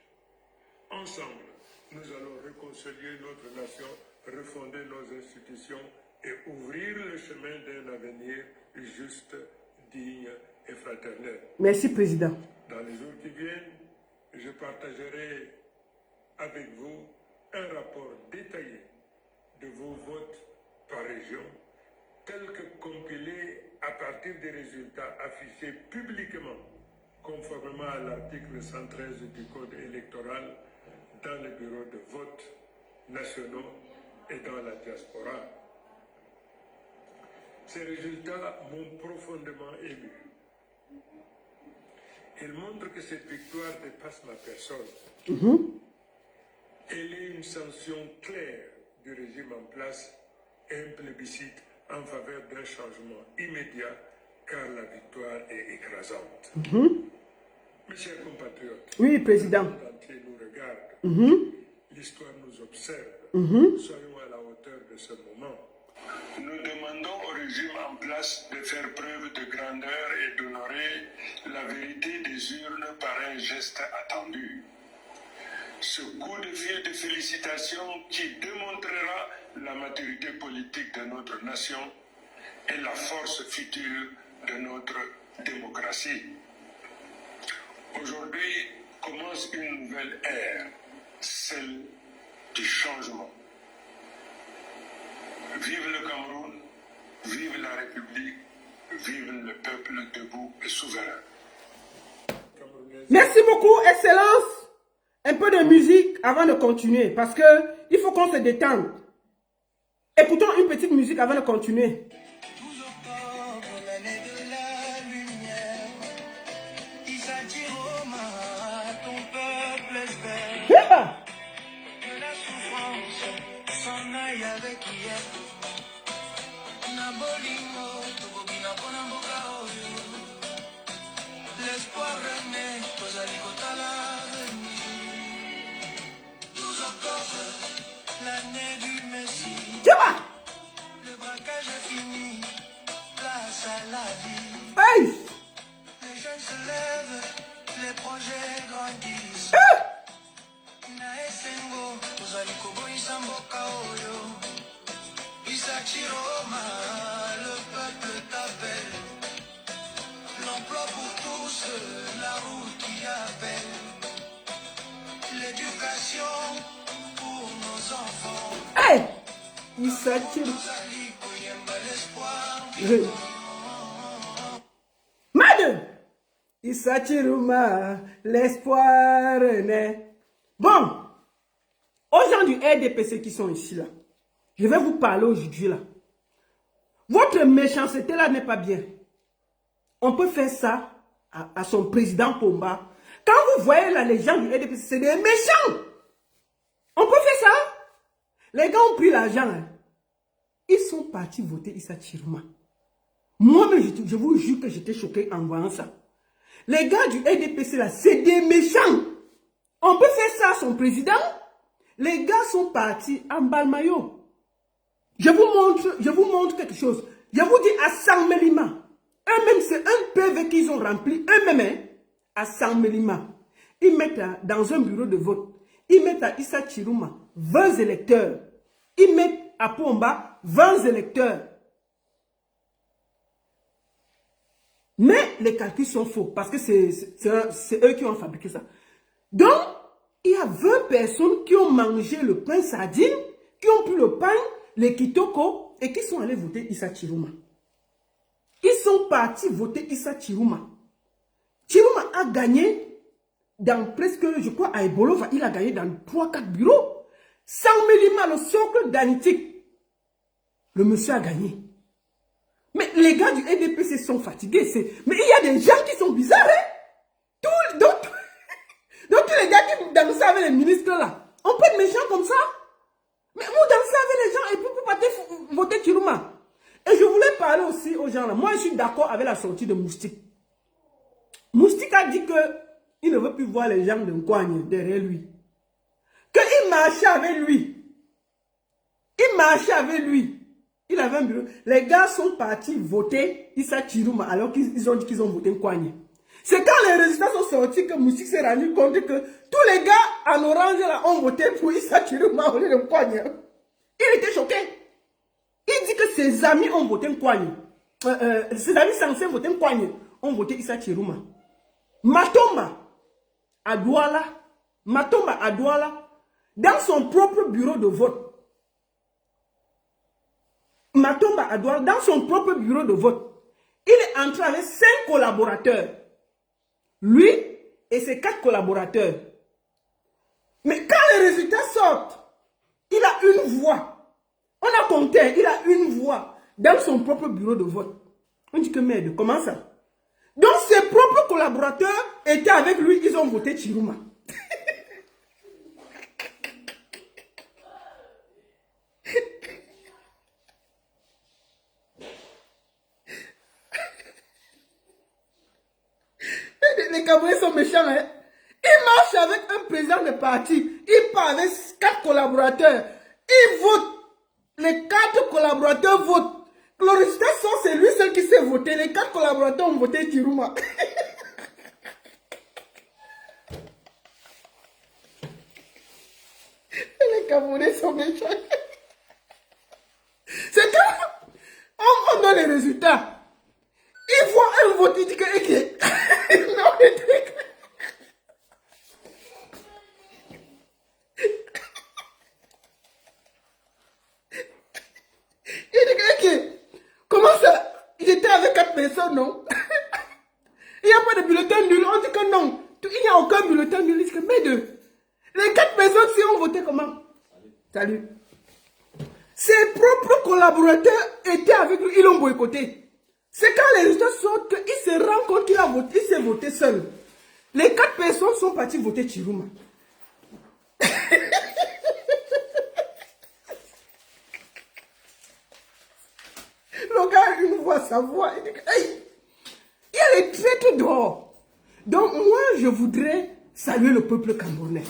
Ensemble, nous allons réconcilier notre nation, refonder nos institutions et ouvrir le chemin d'un avenir juste, digne et fraternel. Merci, Président. Dans les jours qui viennent, je partagerai avec vous un rapport détaillé de vos votes par région, tel que compilé à partir des résultats affichés publiquement, conformément à l'article 113 du Code électoral, dans les bureaux de vote nationaux et dans la diaspora. Ces résultats m'ont profondément ému. Ils montrent que cette victoire dépasse ma personne. Elle est une sanction claire du régime en place et un plébiscite en faveur d'un changement immédiat, car la victoire est écrasante. Mes chers compatriotes, oui, Président. le monde entier nous regarde, l'histoire nous observe. Soyons à la hauteur de ce moment. Nous demandons au régime en place de faire preuve de grandeur et d'honorer la vérité des urnes par un geste attendu. Ce coup de fil de félicitations qui démontrera la maturité politique de notre nation et la force future de notre démocratie. Aujourd'hui commence une nouvelle ère, celle du changement. Vive le Cameroun, vive la République, vive le peuple debout et souverain. Merci beaucoup, Excellence. Un peu de musique avant de continuer, parce que il faut qu'on se détende. Écoutons une petite musique avant de continuer. L'espoir renaît, l'année du Messie. Le braquage est fini, place à la vie. Hey! Les jeunes se lèvent, les projets grandissent. Naesengo, Ozaliko Isamboka Oyo. Isachiroma, le peuple t'appelle. L'emploi pour tous, la route qui appelle. L'éducation pour nos enfants. Hey! Isachiroma. Madame! Isachiroma, l'espoir naît. Bon, aux gens du RDPC qui sont ici là, je vais vous parler aujourd'hui là. Votre méchanceté là n'est pas bien. On peut faire ça à son président Pomba. Quand vous voyez là les gens du RDPC, c'est des méchants. On peut faire ça. Les gars ont pris l'argent. Hein. Ils sont partis voter Issa Chiroma. Moi-même, je vous jure que j'étais choqué en voyant ça. Les gars du RDPC là, c'est des méchants. On peut faire ça à son président. Les gars sont partis en balmaillot. Je vous montre quelque chose. Je vous dis à Saint-Mélima. Eux-mêmes, c'est un PV qu'ils ont rempli. Eux-mêmes, hein, à Saint-Mélima. Ils mettent dans un bureau de vote. Ils mettent à Issa Chiroma 20 électeurs. Ils mettent à Pomba 20 électeurs. Mais les calculs sont faux. Parce que c'est eux qui ont fabriqué ça. Donc, il y a 20 personnes qui ont mangé le pain sardine, qui ont pris le pain, les kitoko, et qui sont allés voter Issa Chiroma. Ils sont partis voter Issa Chiroma. Chiroma a gagné dans presque, je crois, à Ebolova, il a gagné dans 3-4 bureaux. Saint-Mélima, le socle d'Anitique, le monsieur a gagné. Mais les gars du NDPC sont fatigués. Mais il y a des gens qui sont bizarres. Hein? Donc tous les gars qui dansent avec les ministres là, on peut être méchant comme ça. Mais vous dansez avec les gens et puis vous partez voter Chiroma. Et je voulais parler aussi aux gens là. Moi je suis d'accord avec la sortie de Moustique. Moustique a dit qu'il ne veut plus voir les gens de Nkwanye derrière lui. Qu'il marchait avec lui. Il marchait avec lui. Il avait un bureau. Les gars sont partis voter Issa Chiroma alors qu'ils ont dit qu'ils ont voté Nkwanye. C'est quand les résultats sont sortis que Moussik s'est rendu compte que tous les gars en orange là, ont voté pour Issa Chiruma au lieu de Nkwanye. Il était choqué. Il dit que ses amis ont voté Nkwanye. Ses amis censés voter Nkwanye ont voté Issa Chiruma. Matomba à Douala, dans son propre bureau de vote. Matomba à Douala, dans son propre bureau de vote. Il est entré avec 5 collaborateurs. Lui et ses 4 collaborateurs. Mais quand les résultats sortent, il a une voix. On a compté, il a une voix dans son propre bureau de vote. On dit que merde, comment ça? Donc ses propres collaborateurs étaient avec lui, ils ont voté Chiruma. Les Camerounais sont méchants, hein? Il marche avec un président de parti, il part avec 4 collaborateurs, il vote, les 4 collaborateurs votent. Le résultat sort, c'est lui seul qui s'est voté, les 4 collaborateurs ont voté Chiruma. Les Camerounais sont méchants. C'est quand on donne les résultats. Il voit un vote, il dit que... Non, il dit que... Comment ça? Il était avec 4 personnes, non? Il n'y a pas de bulletin nul. On dit que non. Il n'y a aucun bulletin nul. Il dit que mais deux. Les 4 personnes, si on votait comment? Salut. Ses propres collaborateurs étaient avec lui. Ils l'ont boycotté. C'est quand les résultats sortent qu'il se rend compte qu'il a voté. Il s'est voté seul. Les 4 personnes sont parties voter Chiruma. Le gars, il voit sa voix. Il dit, hey, il y a les traîtres dehors. Donc, moi, je voudrais saluer le peuple camerounais.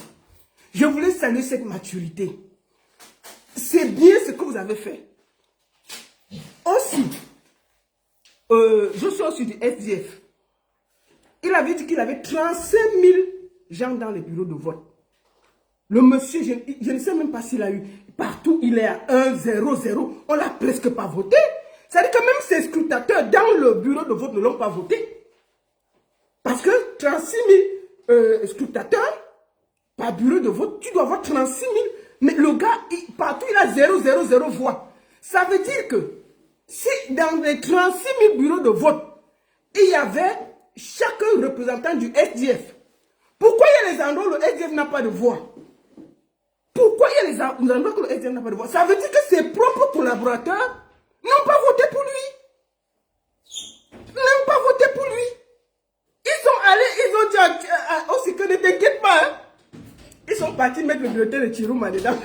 Je voulais saluer cette maturité. C'est bien ce que vous avez fait. Aussi, je suis aussi du SDF. Il avait dit qu'il avait 35 000 gens dans les bureaux de vote. Le monsieur, je ne sais même pas s'il a eu. Partout, il est à 1, 0, 0. On l'a presque pas voté. C'est-à-dire que même ces scrutateurs dans le bureau de vote ne l'ont pas voté. Parce que 36 000 scrutateurs par bureau de vote, tu dois avoir 36 000. Mais le gars, partout, il a 0, 0, 0 voix. Ça veut dire que si dans les 36 000 bureaux de vote, il y avait chaque représentant du SDF, pourquoi il y a les endroits où le SDF n'a pas de voix? Pourquoi il y a les endroits où le SDF n'a pas de voix? Ça veut dire que ses propres collaborateurs n'ont pas voté pour lui. N'ont pas voté pour lui. Ils sont allés, ils ont dit aussi que ne t'inquiète pas. Hein. Ils sont partis mettre le bulletin de Chiruma dedans.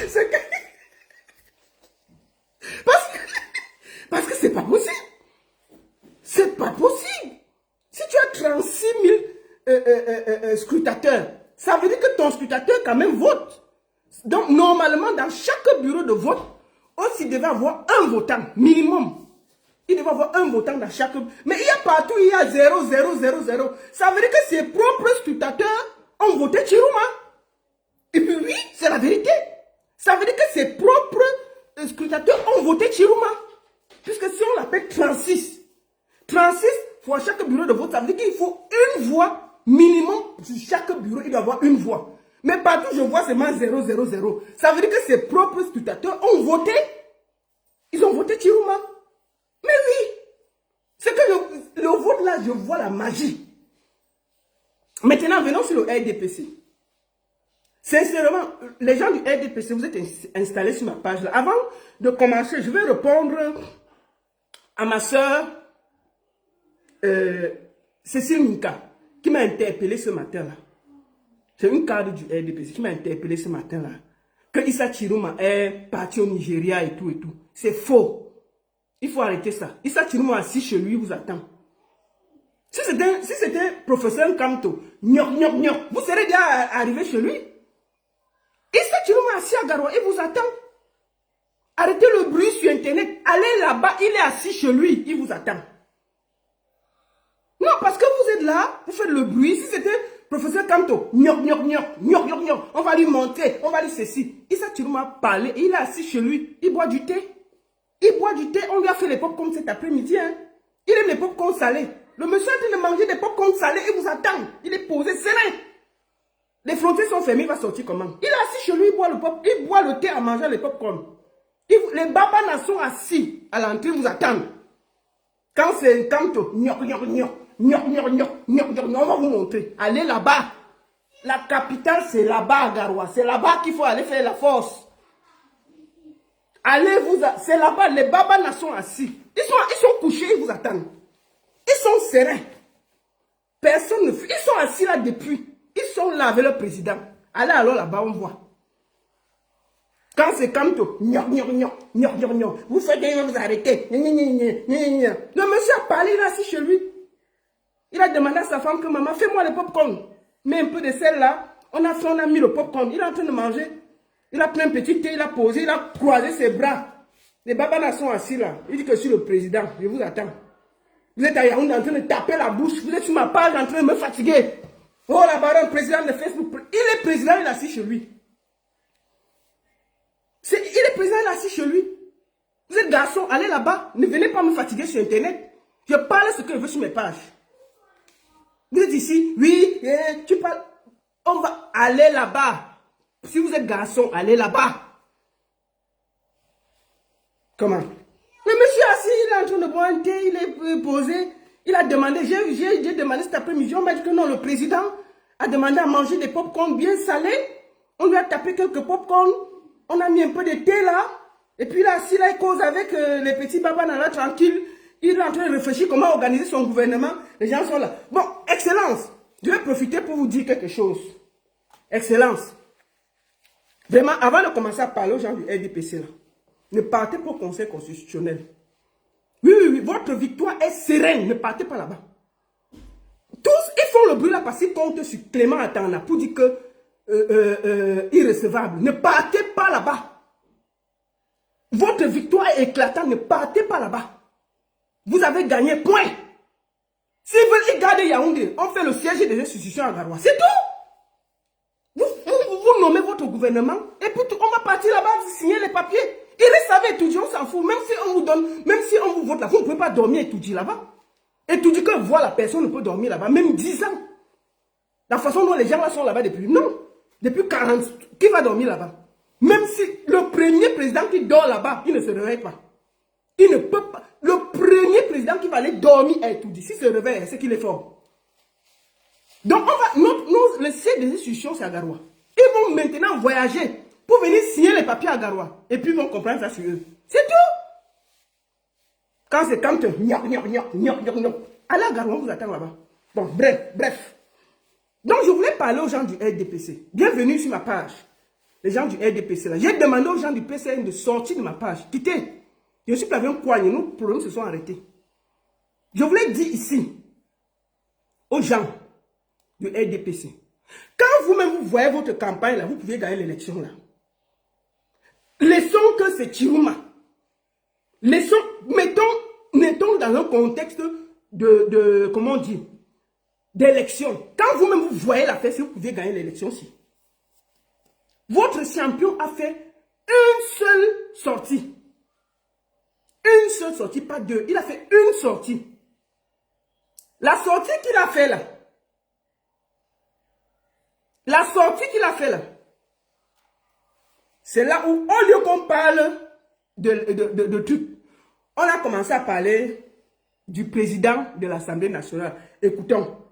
C'est que... Parce que c'est pas possible. C'est pas possible. Si tu as 36 000 scrutateurs, ça veut dire que ton scrutateur quand même vote. Donc, normalement, dans chaque bureau de vote, il devait avoir un votant, minimum. Il devait avoir un votant dans chaque... Mais il y a partout, il y a 0, 0, 0, 0. Ça veut dire que ses propres scrutateurs ont voté Chiruma. Et puis oui, c'est la vérité. Ça veut dire que ses propres scrutateurs ont voté Chiruma. Puisque si on l'appelle 36, 36 pour chaque bureau de vote, ça veut dire qu'il faut une voix minimum sur chaque bureau, il doit avoir une voix. Mais partout, je vois seulement 0, 0, 0. Ça veut dire que ses propres scrutateurs ont voté. Ils ont voté Chiruma. Mais oui. C'est que le vote là, je vois la magie. Maintenant, venons sur le RDPC. Sincèrement, les gens du RDPC, vous êtes installés sur ma page là. Avant de commencer, je vais répondre à ma soeur Cécile Mika, qui m'a interpellé ce matin là. C'est une cadre du RDPC qui m'a interpellé ce matin là. Que Issa Chiruma est parti au Nigeria et tout et tout. C'est faux. Il faut arrêter ça. Issa Chiruma assis chez lui vous attend. Si c'était professeur Kamto, vous serez déjà arrivé chez lui. Issa Chiruma assis à Garoua, il vous attend. Arrêtez le bruit sur Internet. Allez là-bas, il est assis chez lui, il vous attend. Non, parce que vous êtes là, vous faites le bruit. Si c'était professeur Kanto, on va lui monter, on va lui ceci. Issa Chiroma a parlé, il est assis chez lui, il boit du thé. Il boit du thé, on lui a fait les pop-corn cet après-midi. Hein. Il aime les pop-corn salés. Le monsieur est en train de manger des pop-corn salés, il vous attend. Il est posé, serein. Les frontières sont fermées, il va sortir comment? Il est assis chez lui, il boit le thé en mangeant les pop-corn. Les babanas sont assis à l'entrée, vous attendent. Quand c'est Kanto, on va vous montrer. Allez là-bas. La capitale, c'est là-bas à Garoua. C'est là-bas qu'il faut aller faire la force. Allez vous, c'est là-bas, les babanas sont assis. Ils sont couchés, ils vous attendent. Ils sont sereins. Personne ne fuit. Ils sont assis là depuis. Ils sont là avec le président. Allez alors là-bas, on voit. Quand c'est Kanto, vous faites des vous arrêtez. Le monsieur a parlé, il est assis chez lui. Il a demandé à sa femme que maman, fais-moi le popcorn. Mets un peu de sel là. On a mis le popcorn. Il est en train de manger. Il a pris un petit thé, il a posé, il a croisé ses bras. Les babanas sont assis là. Il dit que je suis le président. Je vous attends. Vous êtes à Yaoundé en train de taper la bouche. Vous êtes sur ma page en train de me fatiguer. Oh la baronne, président de Facebook. Il est président, il est assis chez lui. Il est président, il est assis chez lui. Vous êtes garçon, allez là-bas. Ne venez pas me fatiguer sur Internet. Je parle ce que je veux sur mes pages. Vous êtes ici, oui, tu parles. On va aller là-bas. Si vous êtes garçon, allez là-bas. Comment? Le monsieur assis, il est en train de boire un thé, il est posé. Il a demandé, j'ai demandé cet après-midi, on m'a dit que non, le président a demandé à manger des pop-corn bien salés. On lui a tapé quelques pop-corn. On a mis un peu de thé là. Et puis là, assis là, il cause avec les petits babanas là, tranquille. Il est en train de réfléchir comment organiser son gouvernement. Les gens sont là. Bon, Excellence, je vais profiter pour vous dire quelque chose. Excellence. Vraiment, avant de commencer à parler aux gens du RDPC là, ne partez pas au Conseil constitutionnel. Oui, votre victoire est sereine. Ne partez pas là-bas. Tous, ils font le bruit là parce qu'ils comptent sur Clément Atana pour dire que irrecevable. Ne partez pas là-bas. Votre victoire est éclatante. Ne partez pas là-bas. Vous avez gagné, point. S'ils veulent y garder Yaoundé, on fait le siège des institutions à Garoua. C'est tout. Vous nommez votre gouvernement et puis on va partir là-bas signer les papiers. Il reste avec Toudji, on s'en fout. Même si on vous donne, même si on vous vote là, vous ne pouvez pas dormir et Toudji là-bas. Et Toudji, quand voilà, personne ne peut dormir là-bas, même 10 ans. La façon dont les gens là sont là-bas depuis, non. Depuis 40, qui va dormir là-bas? Même si le premier président qui dort là-bas, il ne se réveille pas. Il ne peut pas. Le premier président qui va aller dormir est Toudji. S'il se réveille, c'est qu'il est fort. Donc, on va, le siège des institutions, c'est à Garoua. Ils vont maintenant voyager pour venir signer les papiers à Garoua. Et puis, ils vont comprendre ça sur eux. C'est tout. Quand c'est quand allez à Garoua, on vous attend là-bas. Bon, bref. Donc, je voulais parler aux gens du RDPC. Bienvenue sur ma page. Les gens du RDPC là. J'ai demandé aux gens du PCN de sortir de ma page. Quittez. Je suis pas venu quoi, nos problèmes se sont arrêtés. Je voulais dire ici, aux gens du RDPC, quand vous-même vous voyez votre campagne là, vous pouvez gagner l'élection là. Laissons que c'est Chiroma. Mettons dans un contexte comment on dit, d'élection. Quand vous-même vous voyez la fête, vous pouvez gagner l'élection aussi. Votre champion a fait une seule sortie. Une seule sortie, pas deux. Il a fait une sortie. La sortie qu'il a fait là. C'est là où, au lieu qu'on parle de trucs, on a commencé à parler du président de l'Assemblée nationale. Écoutons.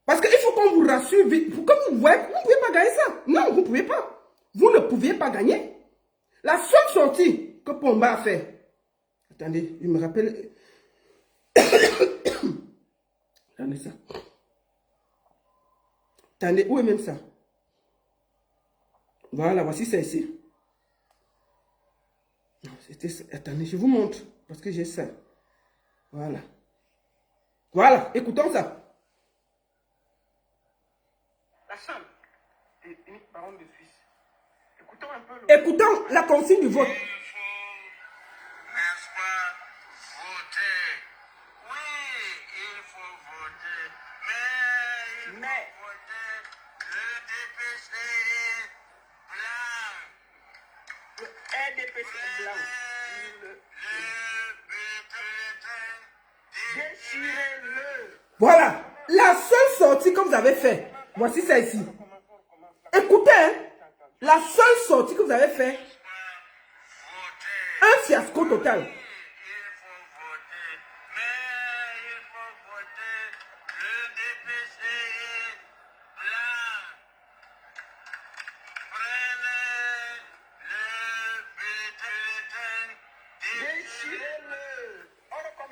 Parce qu'il faut qu'on vous rassure vite. Comme vous voyez, vous ne pouvez pas gagner ça. Non, vous ne pouvez pas. Vous ne pouviez pas gagner. La seule sortie que Pomba a fait. Attendez, je me rappelle. Attendez ça. Attendez, où est même ça? Voilà, voici ça ici. Attendez, je vous montre. Parce que j'ai ça. Voilà. Voilà, écoutons ça. La Chambre des uniques parents de Suisse. Écoutons un peu. Écoutons la consigne du vote. Voilà. La seule sortie que vous avez fait, voici ça ici. Écoutez, hein, la seule sortie que vous avez fait, un fiasco total.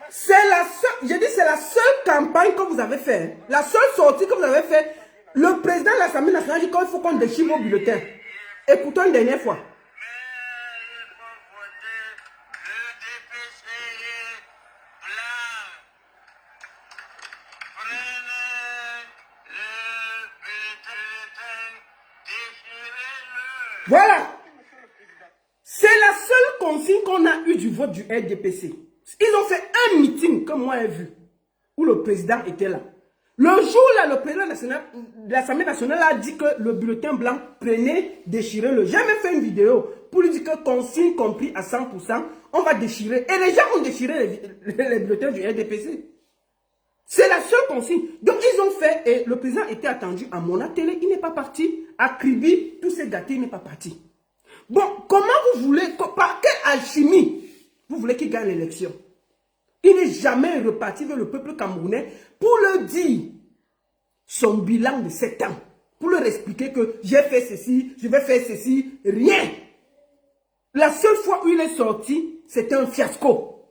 C'est la seule, j'ai dit c'est la seule campagne que vous avez fait. La seule sortie que vous avez fait. Le président de l'Assemblée nationale dit qu'il faut qu'on déchire vos bulletins. Écoutons une dernière fois. Voilà. C'est la seule consigne qu'on a eue du vote du RDPC. Ils ont fait un meeting que moi j'ai vu, où le président était là. Le jour-là, le président de l'Assemblée nationale a dit que le bulletin blanc, prenez, déchirez-le. J'ai même fait une vidéo pour lui dire que consigne compris à 100%, on va déchirer. Et les gens ont déchiré les bulletins du RDPC. C'est la seule consigne. Donc ils ont fait, et le président était attendu à Mona Télé, il n'est pas parti. À Kribi, tous ces gâtés, il n'est pas parti. Bon, comment vous voulez, par quelle alchimie, vous voulez qu'il gagne l'élection? Il n'est jamais reparti vers le peuple camerounais pour leur dire son bilan de 7 ans. Pour leur expliquer que j'ai fait ceci, je vais faire ceci, rien. La seule fois où il est sorti, c'était un fiasco.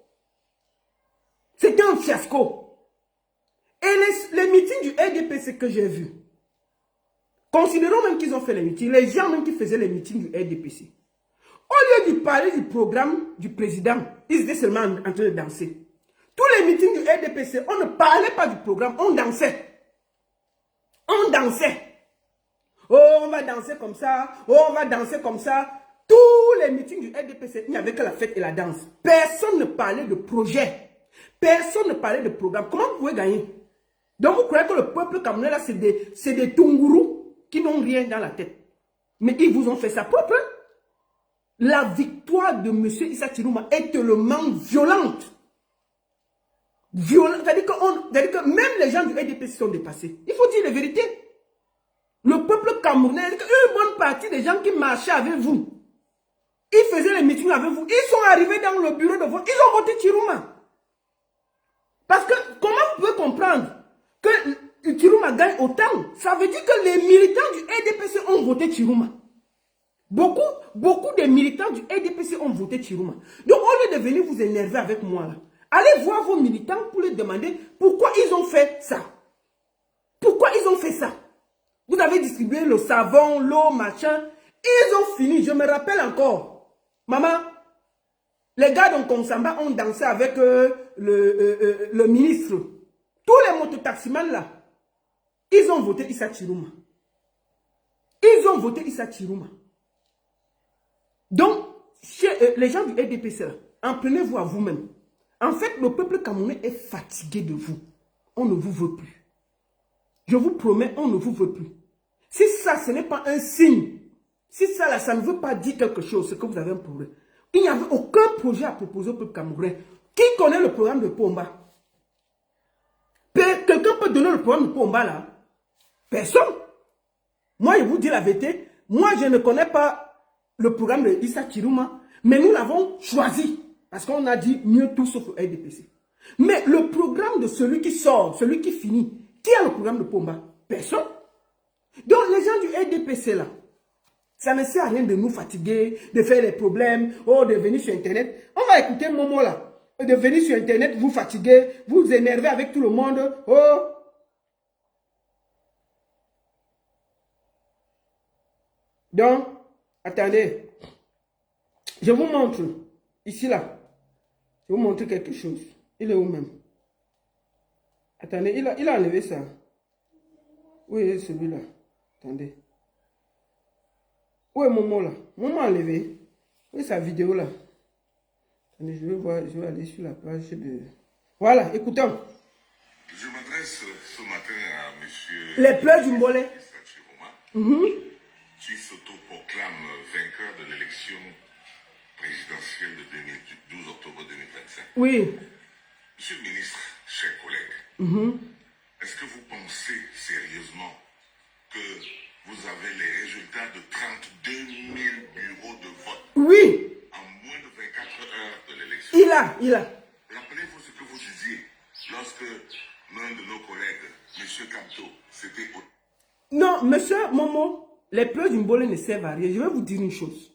C'était un fiasco. Et les meetings du RDPC que j'ai vus, considérons même qu'ils ont fait les meetings, les gens même qui faisaient les meetings du RDPC, au lieu de parler du programme du président, ils étaient seulement en train de danser. Tous les meetings du RDPC, on ne parlait pas du programme, on dansait. On dansait. Oh, on va danser comme ça. Oh, on va danser comme ça. Tous les meetings du RDPC, il n'y avait que la fête et la danse. Personne ne parlait de projet. Personne ne parlait de programme. Comment vous pouvez gagner? Donc, vous croyez que le peuple camerounais, là, c'est des tungourous qui n'ont rien dans la tête. Mais ils vous ont fait ça propre. La victoire de M. Issa Tirouma est tellement violente. C'est-à-dire que même les gens du RDPC sont dépassés. Il faut dire la vérité. Le peuple camerounais, une bonne partie des gens qui marchaient avec vous, ils faisaient les meetings avec vous, ils sont arrivés dans le bureau de vote, ils ont voté Tirouma. Parce que, comment vous pouvez comprendre que Tirouma gagne autant? Ça veut dire que les militants du RDPC ont voté Tirouma. Beaucoup de militants du RDPC ont voté Tirouma. Donc, au lieu de venir vous énerver avec moi, là, allez voir vos militants pour leur demander pourquoi ils ont fait ça. Pourquoi ils ont fait ça? Vous avez distribué le savon, l'eau, machin. Ils ont fini, je me rappelle encore. Maman, les gars de Konsamba ont dansé avec le ministre. Tous les mototaximans là, ils ont voté Issa Tirouma. Ils ont voté Issa Tirouma. Donc, les gens du RDPC là, en prenez-vous à vous-même. En fait, le peuple camerounais est fatigué de vous. On ne vous veut plus. Je vous promets, on ne vous veut plus. Si ça, ce n'est pas un signe, si ça, là, ça ne veut pas dire quelque chose, c'est que vous avez un problème. Il n'y avait aucun projet à proposer au peuple camerounais. Qui connaît le programme de Pomba? Quelqu'un peut donner le programme de Pomba, là? Personne. Moi, je vous dis la vérité. Moi, je ne connais pas le programme de Issa Tirouma, mais nous l'avons choisi. Parce qu'on a dit mieux tout sauf le RDPC. Mais le programme de celui qui sort, celui qui finit, qui a le programme de Pomba? Personne. Donc les gens du RDPC là, ça ne sert à rien de nous fatiguer, de faire les problèmes, oh, de venir sur Internet. On va écouter Momo là. De venir sur Internet, vous fatiguer, vous énerver avec tout le monde. Oh. Donc, attendez. Je vous montre. Ici là. Je vais vous montrer quelque chose. Il est où même? Attendez, il a enlevé ça. Où est celui-là? Attendez. Où est Momo là? Momo a enlevé. Où est sa vidéo là? Attendez, je vais voir, je vais aller sur la page de... Voilà, écoutons. Je m'adresse ce matin à monsieur... Les pleurs du Mbolé. Qui s'autoproclame vainqueur de l'élection présidentielle de 12 octobre 2025. Oui. Monsieur le ministre, chers collègues, est-ce que vous pensez sérieusement que vous avez les résultats de 32 000 bureaux de vote Oui. en moins de 24 heures de l'élection? Il a. Rappelez-vous ce que vous disiez lorsque l'un de nos collègues, M. Kamto, c'était au... Non, monsieur Momo, les pleurs d'une bolée ne servent à rien. Je vais vous dire une chose.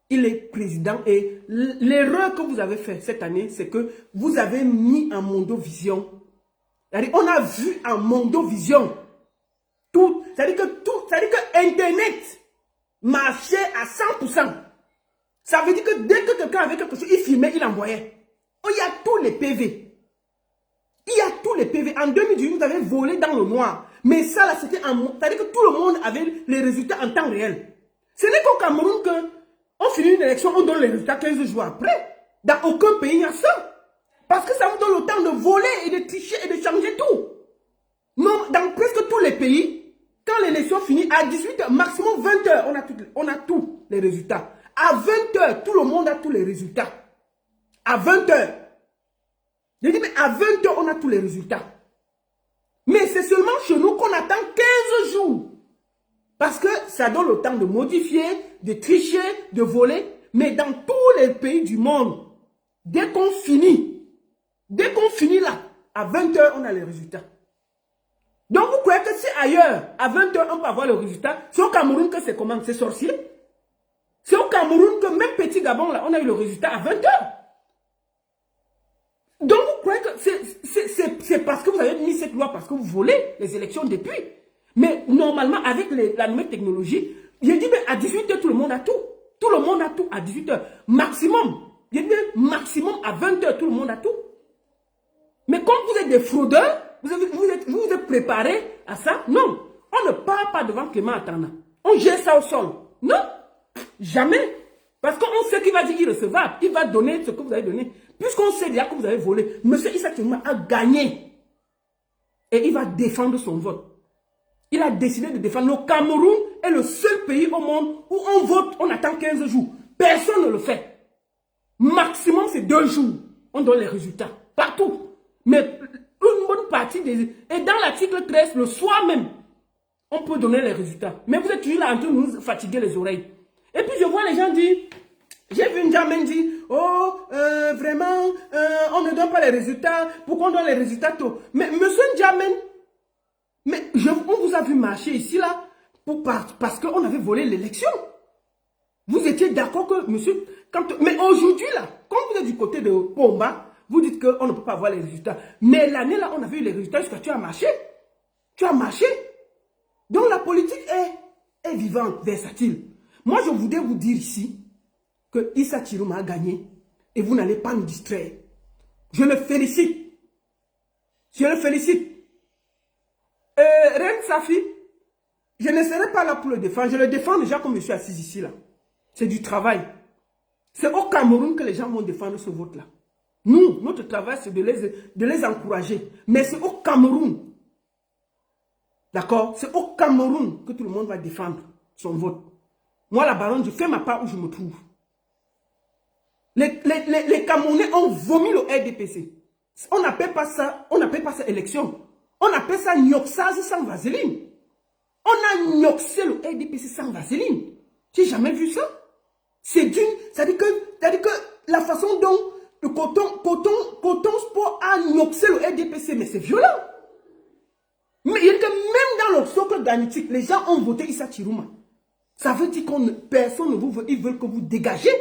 Il est président et l'erreur que vous avez faite cette année, c'est que vous avez mis en Mondovision. On a vu en Mondovision tout. C'est-à-dire que Internet marchait à 100%. Ça veut dire que dès que quelqu'un avait quelque chose, il filmait, il envoyait. Oh, il y a tous les PV. Il y a tous les PV. En 2018, vous avez volé dans le noir. Mais ça, là, c'était en... C'est-à-dire que tout le monde avait les résultats en temps réel. Ce n'est qu'au Cameroun qu'on finit une élection, on donne les résultats 15 jours après. Dans aucun pays, il y a ça. Parce que ça vous donne le temps de voler et de tricher et de changer tout. Non, dans presque tous les pays, quand l'élection finit, à 18h, maximum 20h, on a tous les résultats. À 20h, tout le monde a tous les résultats. À 20h. Je dis, mais à 20h, on a tous les résultats. Mais c'est seulement chez nous qu'on attend 15 jours. Parce que ça donne le temps de modifier, de tricher, de voler. Mais dans tous les pays du monde, dès qu'on finit là, à 20h, on a les résultats. Donc vous croyez que c'est ailleurs, à 20h, on peut avoir le résultat? C'est au Cameroun que c'est comment? C'est sorcier? C'est au Cameroun que même Petit Gabon, là, on a eu le résultat à 20h. Donc vous croyez que c'est parce que vous avez mis cette loi, parce que vous volez les élections depuis. Mais normalement, avec la nouvelle technologie, je dis mais à 18h, tout le monde a tout. Tout le monde a tout à 18h. Maximum. Je dis maximum à 20h, tout le monde a tout. Mais comme vous êtes des fraudeurs, vous êtes préparés à ça? Non. On ne part pas devant Clément Atana. On jette ça au sol. Non. Jamais. Parce qu'on sait qu'il va dire irrecevable. Il va donner ce que vous avez donné. Puisqu'on sait déjà que vous avez volé, M. Issa Chiroma a gagné. Et il va défendre son vote. Il a décidé de défendre. Le Cameroun est le seul pays au monde où on vote, on attend 15 jours. Personne ne le fait. Maximum, c'est 2 jours. On donne les résultats. Partout. Mais une bonne partie des... Et dans l'article 13, le soir même, on peut donner les résultats. Mais vous êtes toujours là en train de nous fatiguer les oreilles. Et puis je vois les gens dire... J'ai vu une Jamen dire, oh, vraiment, on ne donne pas les résultats. Pourquoi on donne les résultats tôt? Mais monsieur Jamen, mais on vous a vu marcher ici, là, parce qu'on avait volé l'élection. Vous étiez d'accord que, monsieur, mais aujourd'hui, là, quand vous êtes du côté de Pomba, vous dites qu'on ne peut pas avoir les résultats. Mais l'année, là, on a vu les résultats jusqu'à tu as marché. Tu as marché. Donc la politique est vivante, versatile. Moi, je voudrais vous dire ici, que Issa Chiroma a gagné et vous n'allez pas nous distraire. Je le félicite. Je le félicite. Reine Safi, je ne serai pas là pour le défendre. Je le défends déjà comme je suis assis ici là. C'est du travail. C'est au Cameroun que les gens vont défendre ce vote-là. Nous, notre travail, c'est de les encourager. Mais c'est au Cameroun. D'accord? C'est au Cameroun que tout le monde va défendre son vote. Moi, la baronne, je fais ma part où je me trouve. Les Camerounais ont vomi le RDPC. On n'appelle pas ça élection. On appelle ça gnoxage sans vaseline. On a gnoxé le RDPC sans vaseline. J'ai jamais vu ça. C'est-à-dire que la façon dont le coton sport a gnoxé le RDPC, mais c'est violent. Mais il y a que même dans le socle d'Anitique, les gens ont voté Issa Chiroma. Ça veut dire que personne ne vous veut, ils veulent que vous dégagez.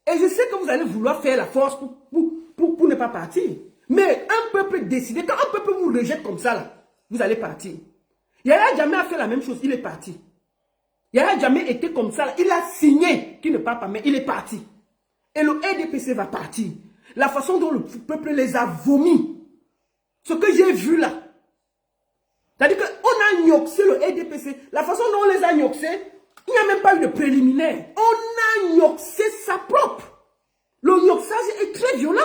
Et je sais que vous allez vouloir faire la force pour ne pas partir. Mais un peuple décidé, quand un peuple vous rejette comme ça, là, vous allez partir. Yaya Jammeh a fait la même chose, il est parti. Yaya Jammeh était comme ça, là, il a signé qu'il ne part pas, mais il est parti. Et le RDPC va partir. La façon dont le peuple les a vomis, ce que j'ai vu là, c'est-à-dire qu'on a gnoxé le RDPC, la façon dont on les a gnoxés, il n'y a même pas eu de préliminaire. On a gnoxé ça propre. Le gnoxage est très violent.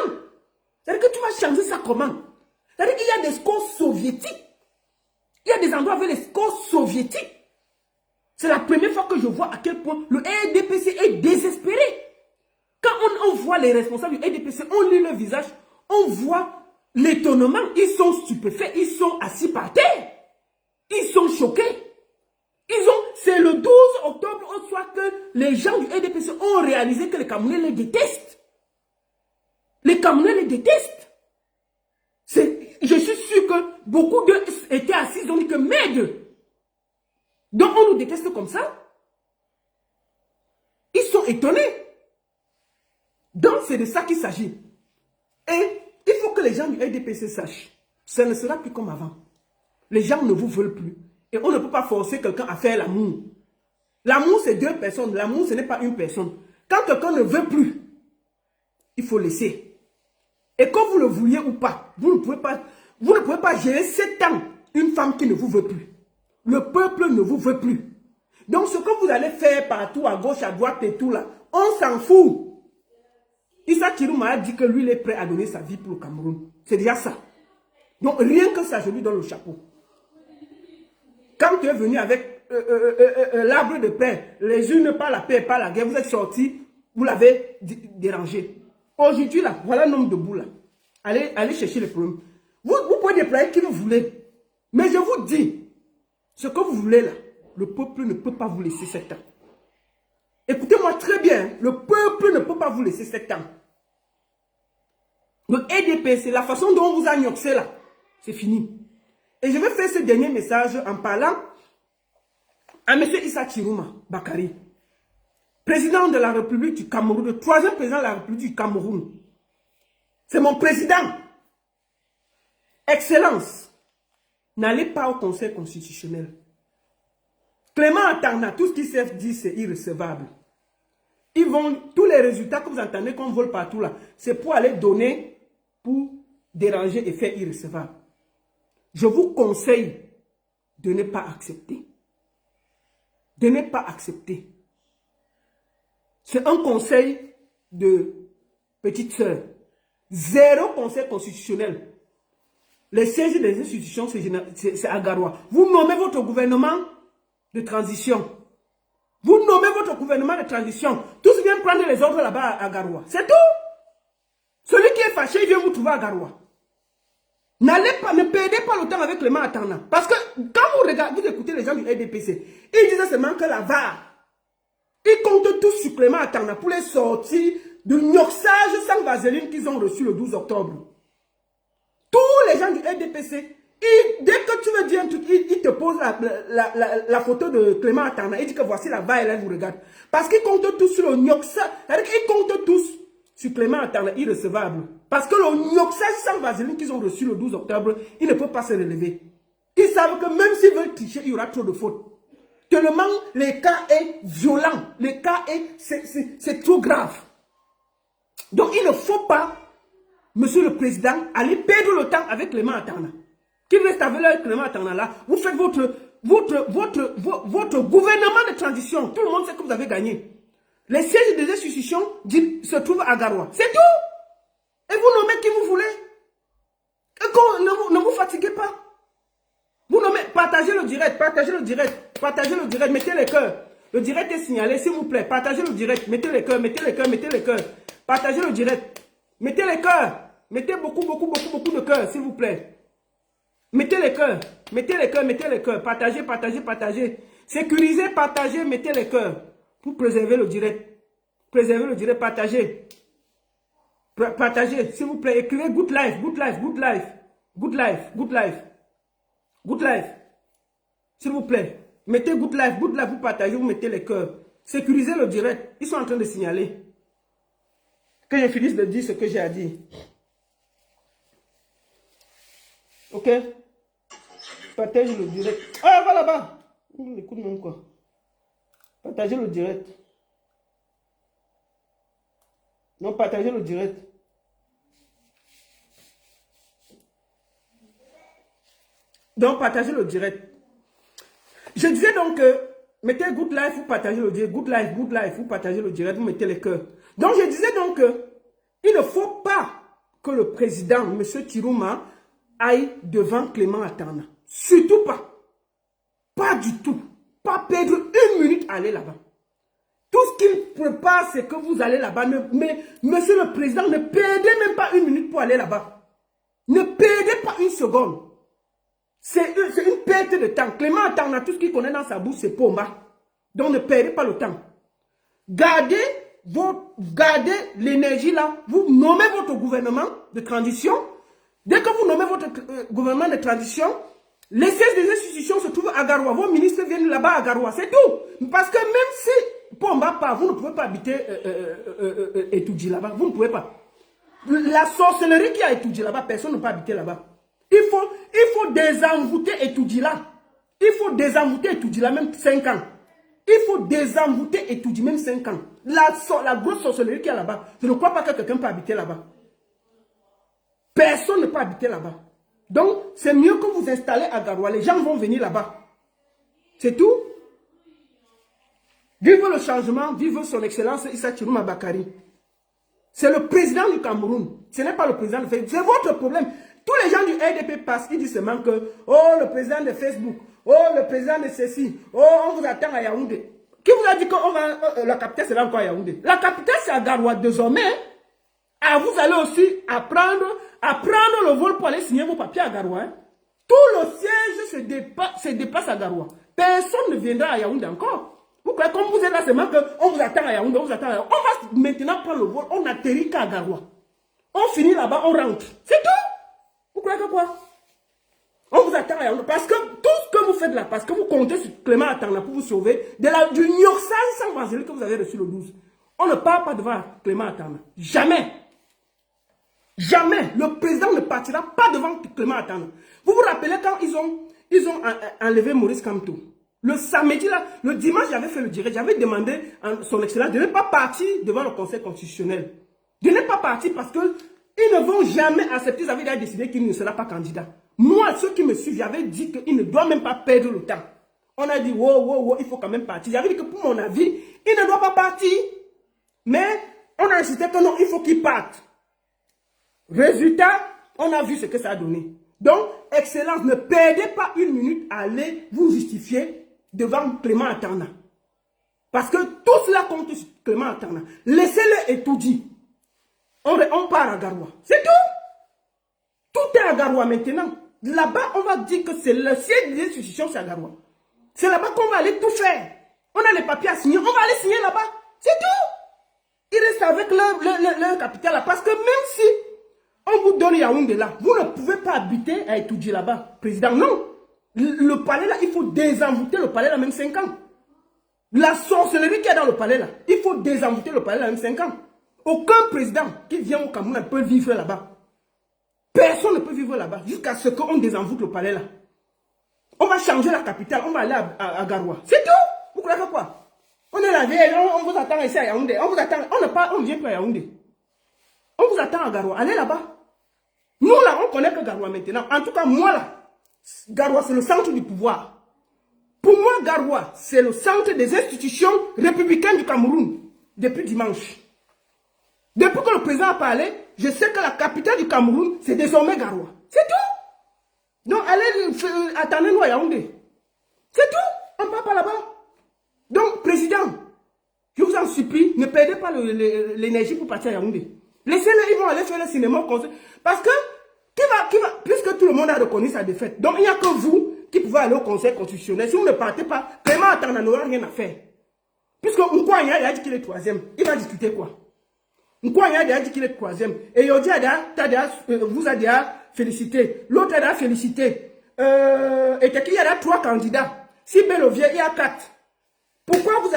C'est-à-dire que tu vas changer ça comment? C'est-à-dire qu'il y a des scores soviétiques. Il y a des endroits avec les scores soviétiques. C'est la première fois que je vois à quel point le RDPC est désespéré. Quand on voit les responsables du RDPC, on lit leur visage, on voit l'étonnement, ils sont stupéfaits, ils sont assis par terre. Ils sont choqués. C'est le 12 octobre au soir que les gens du EDPC ont réalisé que les Camerounais les détestent. Les Camerounais les détestent. Je suis sûr que beaucoup d'eux étaient assis, ils ont dit que merde. Donc on nous déteste comme ça. Ils sont étonnés. Donc c'est de ça qu'il s'agit. Et il faut que les gens du EDPC sachent. Ça ne sera plus comme avant. Les gens ne vous veulent plus. Et on ne peut pas forcer quelqu'un à faire l'amour. L'amour, c'est deux personnes. L'amour, ce n'est pas une personne. Quand quelqu'un ne veut plus, il faut laisser. Et que vous le vouliez ou pas, vous ne pouvez pas gérer 7 ans une femme qui ne vous veut plus. Le peuple ne vous veut plus. Donc, ce que vous allez faire partout, à gauche, à droite et tout là, on s'en fout. Issa Chirouma a dit que lui, il est prêt à donner sa vie pour le Cameroun. C'est déjà ça. Donc, rien que ça, je lui donne le chapeau. Quand tu es venu avec l'arbre de paix, les unes par la paix, par la guerre, vous êtes sortis, vous l'avez dérangé. Aujourd'hui, là, voilà un nombre de bouts là. Allez chercher les problèmes. Vous pouvez déployer qui vous voulez. Mais je vous dis, ce que vous voulez là, le peuple ne peut pas vous laisser 7 ans. Écoutez-moi très bien, le peuple ne peut pas vous laisser 7 ans. Le EDPC, la façon dont on vous a gnoxé là, c'est fini. Et je vais faire ce dernier message en parlant à M. Issa Chirouma Bakari, président de la République du Cameroun, le 3e président de la République du Cameroun. C'est mon président. Excellence, n'allez pas au Conseil constitutionnel. Clément Attarna, tout ce qu'ils savent dire, c'est irrecevable. Ils vont, tous les résultats que vous entendez qu'on vole partout là, c'est pour aller donner, pour déranger et faire irrecevable. Je vous conseille de ne pas accepter. De ne pas accepter. C'est un conseil de petite sœur. 0 conseil constitutionnel. Les sièges des institutions, c'est à Garoua. Vous nommez votre gouvernement de transition. Vous nommez votre gouvernement de transition. Tous viennent prendre les ordres là-bas à Garoua. C'est tout. Celui qui est fâché, il vient vous trouver à Garoua. N'allez pas, ne perdez pas le temps avec Clément Attarna. Parce que quand vous écoutez les gens du RDPC, ils disent seulement que la VAR, ils comptent tous sur Clément Attarna pour les sortir de gnoxage sans vaseline qu'ils ont reçu le 12 octobre. Tous les gens du RDPC, dès que tu veux dire un truc, ils te posent la photo de Clément Attarna. Ils disent que voici la VAR et là, ils vous regardent. Parce qu'ils comptent tous sur le gnoxage. C'est-à-dire qu'ils comptent tous sur Clément Attarna, irrecevable. Parce que le gnoxage sans vaseline qu'ils ont reçu le 12 octobre, ils ne peuvent pas se relever. Ils savent que même s'ils veulent tricher, il y aura trop de fautes. Tellement le cas est violent. Le cas c'est trop grave. Donc il ne faut pas, Monsieur le Président, aller perdre le temps avec Clément Attarna. Qu'il reste avec le Clément Attarna là, vous faites votre gouvernement de transition. Tout le monde sait que vous avez gagné. Les sièges des institutions se trouvent à Garoua. C'est tout. Et vous nommez qui vous voulez. Et ne vous fatiguez pas. Vous nommez, partagez le direct, mettez les cœurs. Le direct est signalé, s'il vous plaît. Partagez le direct, mettez les cœurs. Partagez le direct. Mettez les cœurs. Mettez beaucoup de cœurs, s'il vous plaît. Mettez les cœurs. Partagez. Sécurisez, partagez, mettez les cœurs. Pour préserver le direct. Partagez. Partagez, s'il vous plaît. Écrivez good life. S'il vous plaît. Mettez good life, vous partagez, vous mettez les cœurs. Sécurisez le direct. Ils sont en train de signaler. Que je finisse de dire ce que j'ai à dire. Ok? Partagez le direct. Ah, va là-bas. Écoute même quoi. Partagez le direct. Non, partagez le direct. Donc, partagez le direct. Je disais donc que mettez good life, vous partagez le direct. Good life, vous partagez le direct, vous mettez les cœurs. Donc, je disais donc que il ne faut pas que le président, M. Chirouma, aille devant Clément Attarna. Surtout pas. Pas du tout. Pas perdre 1 minute à aller là-bas. Tout ce qu'il prépare, c'est que vous allez là-bas. Mais, monsieur le président, ne perdez même pas 1 minute pour aller là-bas. Ne perdez pas une seconde. C'est une perte de temps. Clément Atana, tout ce qu'il connaît dans sa bouche, c'est Pomba. Donc ne perdez pas le temps. Gardez l'énergie là. Vous nommez votre gouvernement de transition. Dès que vous nommez votre gouvernement de transition, les sièges des institutions se trouvent à Garoua. Vos ministres viennent là-bas à Garoua. C'est tout. Parce que même si Pomba part, vous ne pouvez pas habiter Etoudji là-bas. Vous ne pouvez pas. La sorcellerie qui a Etoudji là-bas, personne ne peut habiter là-bas. Il faut désenvoûter Etoudji là. Il faut désenvoûter Etoudji là, même 5 ans. Il faut désenvoûter Etoudji, même 5 ans. La grosse sorcellerie qu'il y a là-bas, je ne crois pas que quelqu'un peut habiter là-bas. Personne ne peut habiter là-bas. Donc, c'est mieux que vous installez à Garoua. Les gens vont venir là-bas. C'est tout. Vive le changement, vive son excellence Issa Chirouma Bakari. C'est le président du Cameroun. Ce n'est pas le président de Facebook. C'est votre problème. Tous les gens du RDP passent, ils disent seulement que, oh, le président de Facebook, oh, le président de ceci, oh, on vous attend à Yaoundé. Qui vous a dit que la capitale sera encore à Yaoundé? La capitale, c'est à Garoua désormais. Ah, vous allez aussi apprendre le vol pour aller signer vos papiers à Garoua. Hein. Tout le siège se dépasse à Garoua. Personne ne viendra à Yaoundé encore. Vous croyez comme vous êtes là seulement qu'on vous attend à Yaoundé, on vous attend à Yaoundé. On va maintenant prendre le vol, on atterrit qu'à Garoua. On finit là-bas, on rentre. C'est tout. Vous croyez que quoi? On vous attend à Yaoundé. Parce que tout ce que vous faites là, parce que vous comptez sur Clément Atana pour vous sauver du Nyorsan sans évangile que vous avez reçu le 12. On ne parle pas devant Clément Atana. Jamais. Jamais. Le président ne partira pas devant Clément Atana. Vous vous rappelez quand ils ont enlevé Maurice Kamto? Le samedi là, le dimanche, j'avais fait le direct. J'avais demandé à son excellence de ne pas partir devant le Conseil constitutionnel. De ne pas partir parce que ils ne vont jamais accepter. Ils avaient déjà décidé qu'il ne sera pas candidat. Moi, ceux qui me suivent, j'avais dit qu'il ne doit même pas perdre le temps. On a dit, wow, il faut quand même partir. J'avais dit que pour mon avis, il ne doit pas partir. Mais on a insisté que non, il faut qu'il parte. Résultat, on a vu ce que ça a donné. Donc, excellence, ne perdez pas une minute à aller vous justifier devant Clément Atana. Parce que tout cela compte sur Clément Atana. Laissez-le étudier. On part à Garoua. C'est tout. Tout est à Garoua maintenant. Là-bas, on va dire que c'est le siège des institutions, c'est à Garoua. C'est là-bas qu'on va aller tout faire. On a les papiers à signer, on va aller signer là-bas. C'est tout. Ils restent avec leur capital là. Parce que même si on vous donne Yaoundé là, vous ne pouvez pas habiter à étudier là-bas. Président, non. Le palais là, il faut désenvoûter le palais là, même 5 ans. La sorcellerie qu'il y a dans le palais là, il faut désenvoûter le palais là, même 5 ans. Aucun président qui vient au Cameroun ne peut vivre là-bas. Personne ne peut vivre là-bas jusqu'à ce qu'on désenvoûte le palais là. On va changer la capitale, on va aller à Garoua. C'est tout. Vous croyez quoi? On est là, on vous attend ici à Yaoundé. On vous attend, on ne vient pas à Yaoundé. On vous attend à Garoua. Allez là-bas. Nous là, on connaît que Garoua maintenant. En tout cas, moi là, Garoua, c'est le centre du pouvoir. Pour moi, Garoua, c'est le centre des institutions républicaines du Cameroun. Depuis dimanche. Depuis que le président a parlé, je sais que la capitale du Cameroun, c'est désormais Garoua. C'est tout. Donc, allez, attendez-nous à Yaoundé. C'est tout. On ne part pas là-bas. Donc, président, je vous en supplie, ne perdez pas l'énergie pour partir à Yaoundé. Laissez-les, ils vont aller faire le cinéma au conseil. Parce que, puisque tout le monde a reconnu sa défaite, donc il n'y a que vous qui pouvez aller au conseil constitutionnel. Si vous ne partez pas, Clément Atana n'aura rien à faire. Puisque Nkwanya a dit qu'il est 3e, il va discuter quoi? Nkwanya a dit qu'il est 3e. Et Yodi vous a déjà félicité. L'autre a déjà félicité. Et qu'il y a 3 candidats. Si Belovier, il y a 4. Pourquoi vous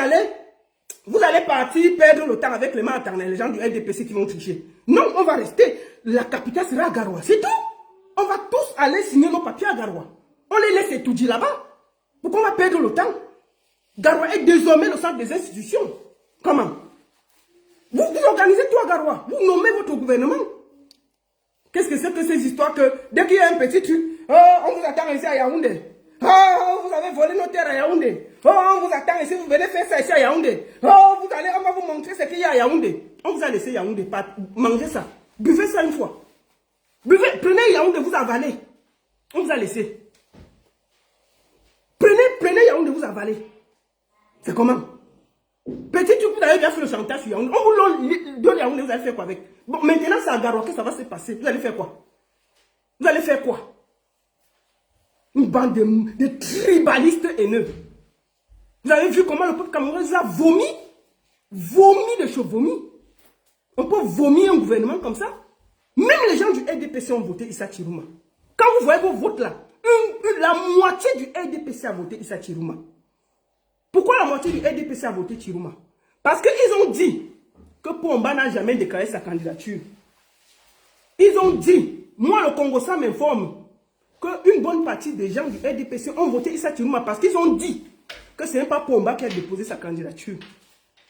allez partir perdre le temps avec les mains et les gens du LDPC qui vont tricher? Non, on va rester. La capitale sera à Garoua. C'est tout. On va tous aller signer nos papiers à Garoua. On les laisse étudier là-bas. Pourquoi on va perdre le temps? Garoua est désormais le centre des institutions. Comment? Vous organisez tout à Garoua. Vous nommez votre gouvernement. Qu'est-ce que c'est que ces histoires que dès qu'il y a un petit truc, oh, on vous attend ici à Yaoundé. Oh, vous avez volé nos terres à Yaoundé. Oh, on vous attend ici, vous venez faire ça ici à Yaoundé. Oh, on va vous montrer ce qu'il y a à Yaoundé. On vous a laissé Yaoundé, mangez ça. Buvez ça une fois. Buvez, prenez Yaoundé, vous avalez. On vous a laissé. Prenez Yaoundé, vous avalez. C'est comment? Petit truc, vous avez bien fait le chantage sur Yaoundé. On vous donne Yaoundé, vous allez faire quoi avec? Bon, maintenant c'est à Garoua que ça va se passer. Vous allez faire quoi? Vous allez faire quoi? Une bande de tribalistes haineux. Vous avez vu comment le peuple camerounais a vomi? Vomi de cheveux, vomi. On peut vomir un gouvernement comme ça? Même les gens du RDPC ont voté Issa Chirouma. Quand vous voyez vos votes là, la moitié du RDPC a voté Issa Chirouma. Pourquoi la moitié du RDPC a voté Chirouma? Parce qu'ils ont dit que Pomba n'a jamais déclaré sa candidature. Ils ont dit, moi le Congo ça m'informe, qu'une bonne partie des gens du RDPC ont voté Issa Chirouma parce qu'ils ont dit que ce n'est pas Pomba qui a déposé sa candidature.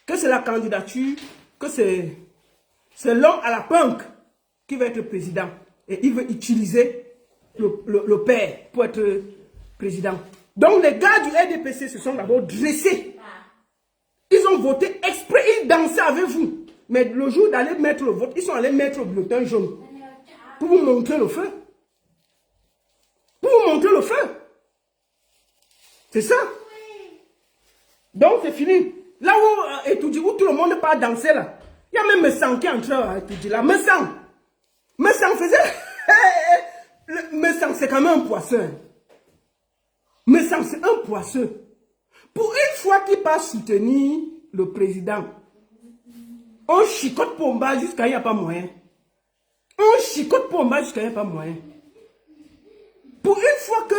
Que c'est la candidature, que c'est l'homme à la punk qui va être président. Et il veut utiliser le père pour être président. Donc les gars du RDPC se sont d'abord dressés. Ils ont voté exprès, ils dansaient avec vous. Mais le jour d'aller mettre le vote, ils sont allés mettre le bulletin jaune. Pour vous montrer le feu. Pour vous montrer le feu. C'est ça. Donc c'est fini. Là où tout le monde part danser là. Il y a même Messang qui est en train à étudier là. Messang faisait... Messang c'est quand même un poisseur. Messang c'est un poisseur. Pour une fois qu'il part soutenir le président, on chicote Pomba jusqu'à il n'y a pas moyen. On chicote Pomba jusqu'à il n'y a pas moyen. Pour une fois que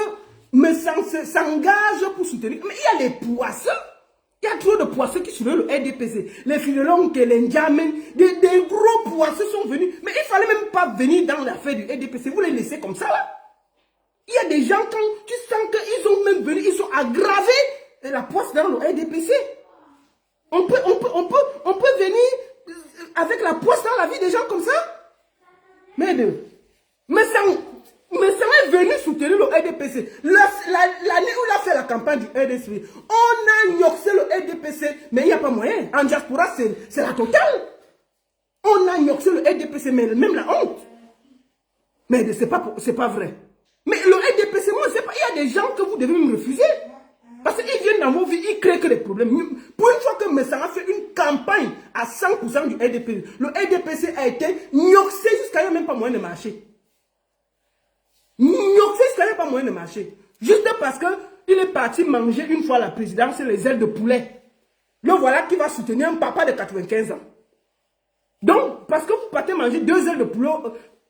Messang s'engage pour soutenir, mais il y a les poisseurs. Il y a trop de poisseux qui soutiennent le RDPC. Les Filelong, les Ndjamen, des gros poisseux sont venus. Mais il ne fallait même pas venir dans l'affaire du RDPC. Vous les laissez comme ça là. Il y a des gens, quand tu sens qu'ils ont même venu, ils sont aggravés la poisse dans le RDPC. On peut venir avec la poisse dans la vie des gens comme ça. Mais ça est venu soutenir le RDPC. L'année où il a fait la campagne du RDPC, on a gnoxé le RDPC, mais il n'y a pas moyen. En diaspora, c'est la totale. On a gnoxé le RDPC, mais même la honte. Mais c'est pas vrai. Mais le RDPC, moi, je sais pas, il y a des gens que vous devez me refuser. Parce qu'ils viennent dans vos vies, ils créent que des problèmes. Pour une fois que Messang a fait une campagne à 100% du RDPC, le RDPC a été gnoxé jusqu'à il n'y a même pas moyen de marcher. Gnoxé jusqu'à il n'y a pas moyen de marcher. Juste parce qu'il est parti manger une fois la présidence les ailes de poulet. Le voilà qui va soutenir un papa de 95 ans. Donc, parce que vous partez manger 2 ailes de poulet,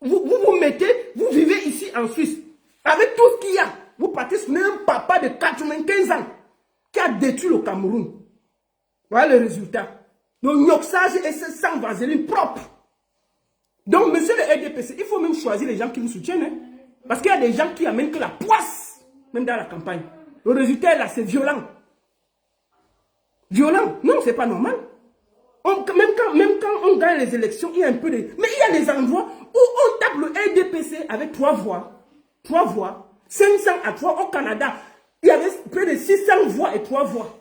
vous vivez ici en Suisse. Avec tout ce qu'il y a, vous partez soutenir un papa de 95 ans qui a détruit le Cameroun. Voilà le résultat. Donc, gnoxage et c'est sans vaseline propre. Donc, monsieur le RDPC, il faut même choisir les gens qui vous soutiennent. Hein? Parce qu'il y a des gens qui amènent que la poisse, même dans la campagne. Le résultat là, c'est violent. Violent. Non, c'est pas normal. Même quand on gagne les élections, il y a un peu de... Mais il y a des endroits où on tape le RDPC avec 3 voix. 3 voix. 500 à 3 au Canada. Il y avait près de 600 voix et 3 voix.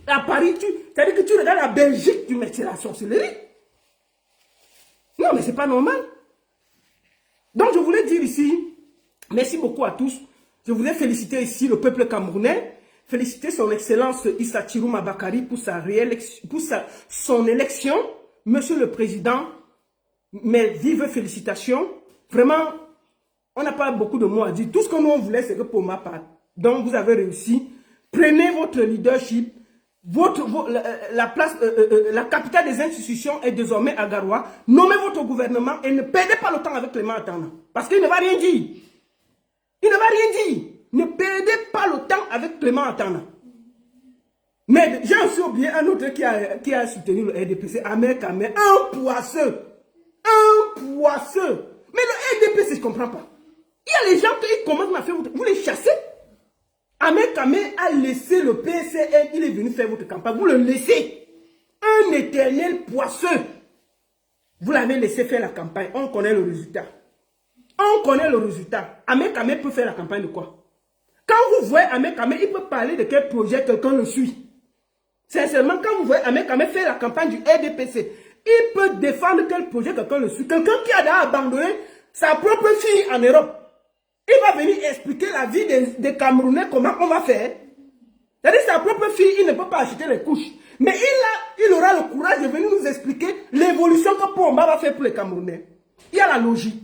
À Paris, c'est-à-dire que tu regardes la Belgique, tu mets la sorcellerie. Non, mais c'est pas normal. Donc, je voulais dire ici, merci beaucoup à tous. Je voulais féliciter ici le peuple camerounais, féliciter son excellence Issa Chirouma Bakari pour son élection. Monsieur le Président, mes vives félicitations. Vraiment, on n'a pas beaucoup de mots à dire. Tout ce que nous on voulait, c'est que pour ma part. Donc, vous avez réussi. Prenez votre leadership. La capitale des institutions est désormais à Garoua. Nommez votre gouvernement et ne perdez pas le temps avec Clément Atana. Parce qu'il ne va rien dire. Il ne va rien dire. Ne perdez pas le temps avec Clément Atana. Mais j'ai aussi oublié un autre qui a soutenu le RDPC, Ahmed Kamé, un poisseux. Un poisseux. Mais le RDPC, je ne comprends pas. Il y a les gens qui commencent à faire, vous les chassez. Ahmed Kamé a laissé le PCN, il est venu faire votre campagne. Vous le laissez. Un éternel poisseux. Vous l'avez laissé faire la campagne. On connaît le résultat. On connaît le résultat. Ahmed Kamé peut faire la campagne de quoi? Quand vous voyez Ahmed Kamé, il peut parler de quel projet quelqu'un le suit. Sincèrement, quand vous voyez Ahmed Kamé faire la campagne du RDPC, il peut défendre quel projet quelqu'un le suit. Quelqu'un qui a déjà abandonné sa propre fille en Europe. Il va venir expliquer la vie des Camerounais, comment on va faire. C'est-à-dire sa propre fille, il ne peut pas acheter les couches. Mais il aura le courage de venir nous expliquer l'évolution que Pomba va faire pour les Camerounais. Il y a la logique.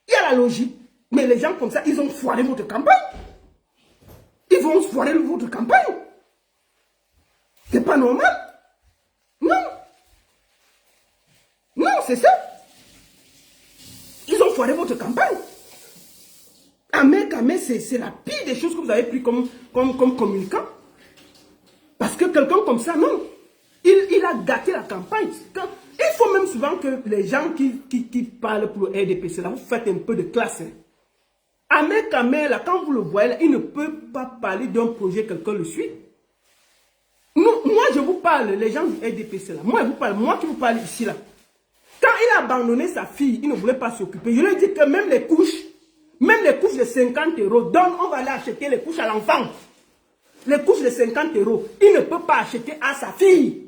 Il y a la logique. Mais les gens comme ça, ils ont foiré votre campagne. Ils vont foirer votre campagne. C'est pas normal. Non. Non, c'est ça. Ils ont foiré votre campagne. Ahmed, c'est la pire des choses que vous avez pris comme communicant. Parce que quelqu'un comme ça, non. Il a gâté la campagne. Il faut même souvent que les gens qui parlent pour le RDPC, là, vous faites un peu de classe. Hein. Ahmed Kamel, là, quand vous le voyez, là, il ne peut pas parler d'un projet, quelqu'un le suit. Moi, je vous parle, les gens du RDPC, là. Moi, qui vous parle ici, là. Quand il a abandonné sa fille, il ne voulait pas s'occuper. Je lui ai dit que même les couches de 50 €, donc on va aller acheter les couches à l'enfant. Les couches de 50 €, il ne peut pas acheter à sa fille.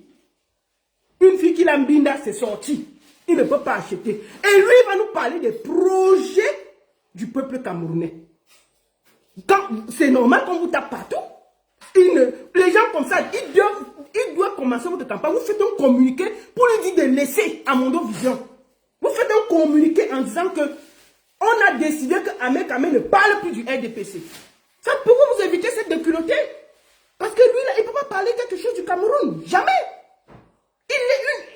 Une fille qui l'a mbinda, c'est sorti. Il ne peut pas acheter. Et lui, il va nous parler des projets du peuple camerounais. C'est normal qu'on vous tape partout. Les gens comme ça, ils doivent commencer votre campagne. Vous faites un communiqué pour lui dire de laisser Amondo Vision. Vous faites un communiqué en disant que on a décidé que Ahmed Kamel ne parle plus du RDPC. Ça peut vous éviter cette déculottée. Parce que lui, là, il ne peut pas parler quelque chose du Cameroun. Jamais. Il